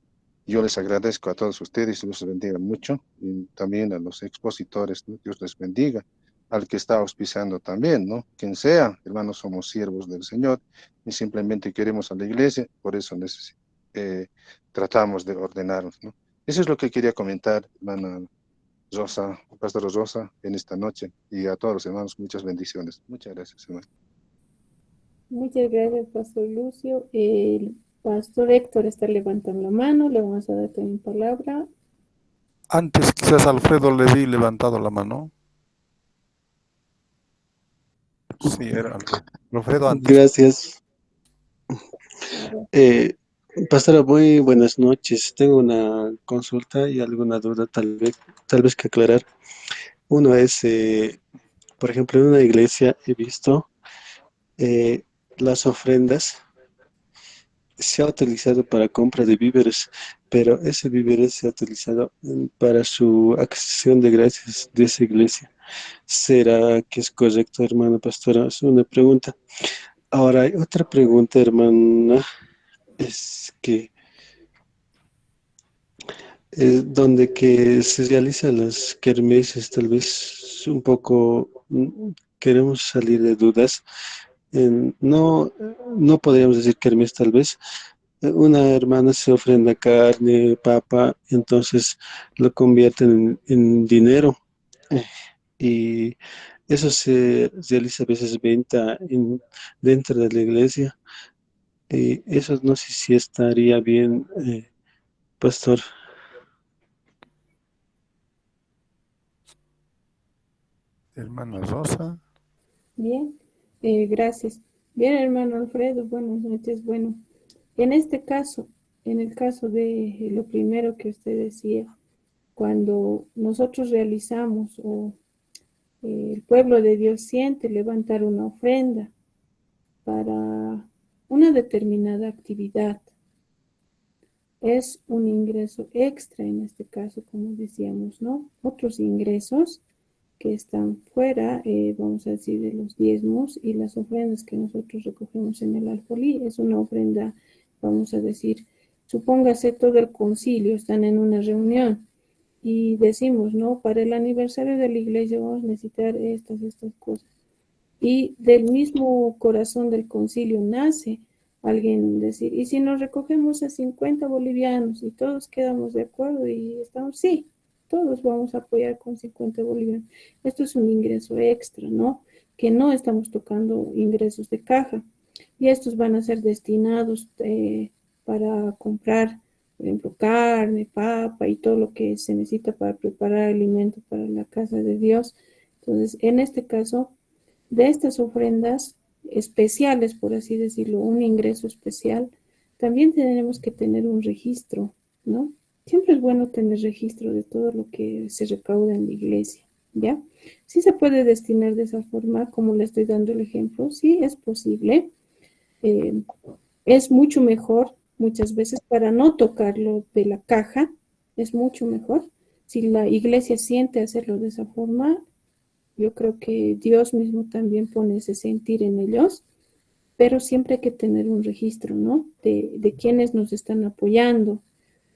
yo les agradezco a todos ustedes, Dios les bendiga mucho, y también a los expositores, ¿no? Dios les bendiga, al que está auspiciando también, ¿no? Quien sea, hermanos, somos siervos del Señor y simplemente queremos a la iglesia, por eso tratamos de ordenarnos, ¿no? Eso es lo que quería comentar, hermana Rosa, Pastor Rosa, en esta noche, y a todos los hermanos, muchas bendiciones. Muchas gracias, hermano. Muchas gracias, Pastor Lucio. El Pastor Héctor está levantando la mano, le vamos a dar también palabra. Antes quizás Alfredo le vi levantado la mano. Sí, era Alfredo antes. Gracias. Pastora, muy buenas noches. Tengo una consulta y alguna duda tal vez que aclarar. Uno es, por ejemplo, en una iglesia he visto eh, las ofrendas se ha utilizado para compra de víveres, pero ese víveres se ha utilizado para su acción de gracias de esa iglesia. ¿Será que es correcto, hermana pastora? Es una pregunta. Ahora hay otra pregunta, hermana, es que donde que se realizan las kermeses, tal vez un poco queremos salir de dudas. No, no podríamos decir kermes tal vez. Una hermana se ofrenda carne, papa, entonces lo convierten en dinero eh, y eso se realiza a veces venta dentro de la iglesia. Y eso no sé si estaría bien, pastor. Hermana Rosa. Bien, gracias. Bien, hermano Alfredo, buenas noches. Bueno, en este caso, en el caso de lo primero que usted decía, cuando nosotros realizamos o el pueblo de Dios siente levantar una ofrenda para una determinada actividad, es un ingreso extra en este caso, como decíamos, ¿no? Otros ingresos que están fuera, vamos a decir, de los diezmos y las ofrendas que nosotros recogemos en el alfolí. Es una ofrenda, vamos a decir, supóngase todo el concilio, están en una reunión y decimos, ¿no? Para el aniversario de la iglesia vamos a necesitar estas cosas. Y del mismo corazón del concilio nace alguien decir, ¿y si nos recogemos a 50 bolivianos y todos quedamos de acuerdo y estamos, sí, todos vamos a apoyar con 50 bolivianos? Esto es un ingreso extra, ¿no? Que no estamos tocando ingresos de caja. Y estos van a ser destinados para comprar, por ejemplo, carne, papa y todo lo que se necesita para preparar alimento para la casa de Dios. Entonces, en este caso, de estas ofrendas especiales, por así decirlo, un ingreso especial, también tenemos que tener un registro, ¿no? Siempre es bueno tener registro de todo lo que se recauda en la iglesia, ¿ya? Sí se puede destinar de esa forma, como le estoy dando el ejemplo, sí es posible. Eh, es mucho mejor, muchas veces, para no tocarlo de la caja, es mucho mejor. Si la iglesia siente hacerlo de esa forma, yo creo que Dios mismo también pone ese sentir en ellos, pero siempre hay que tener un registro, ¿no? De quienes nos están apoyando.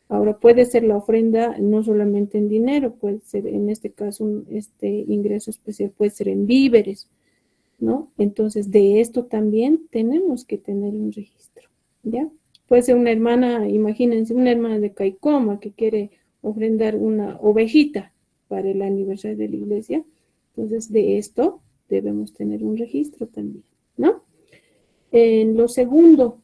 Ahora puede ser la ofrenda no solamente en dinero, puede ser en este caso este ingreso especial, puede ser en víveres, ¿no? Entonces, de esto también tenemos que tener un registro, ¿ya? Puede ser una hermana, imagínense, una hermana de Caicoma que quiere ofrendar una ovejita para el aniversario de la iglesia. Entonces, de esto debemos tener un registro también, ¿no? En lo segundo,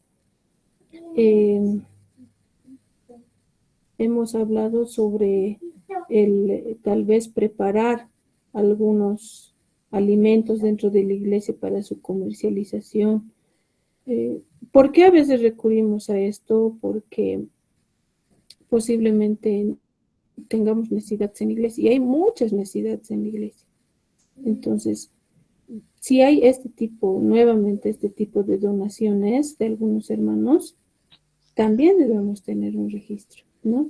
hemos hablado sobre tal vez preparar algunos alimentos dentro de la iglesia para su comercialización. ¿Por qué a veces recurrimos a esto? Porque posiblemente tengamos necesidades en la iglesia y hay muchas necesidades en la iglesia. Entonces, si hay nuevamente este tipo de donaciones de algunos hermanos, también debemos tener un registro, ¿no?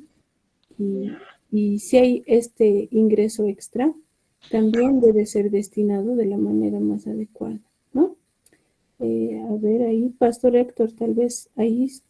Y si hay este ingreso extra, también debe ser destinado de la manera más adecuada, ¿no? A ver, ahí, Pastor Héctor, tal vez ahí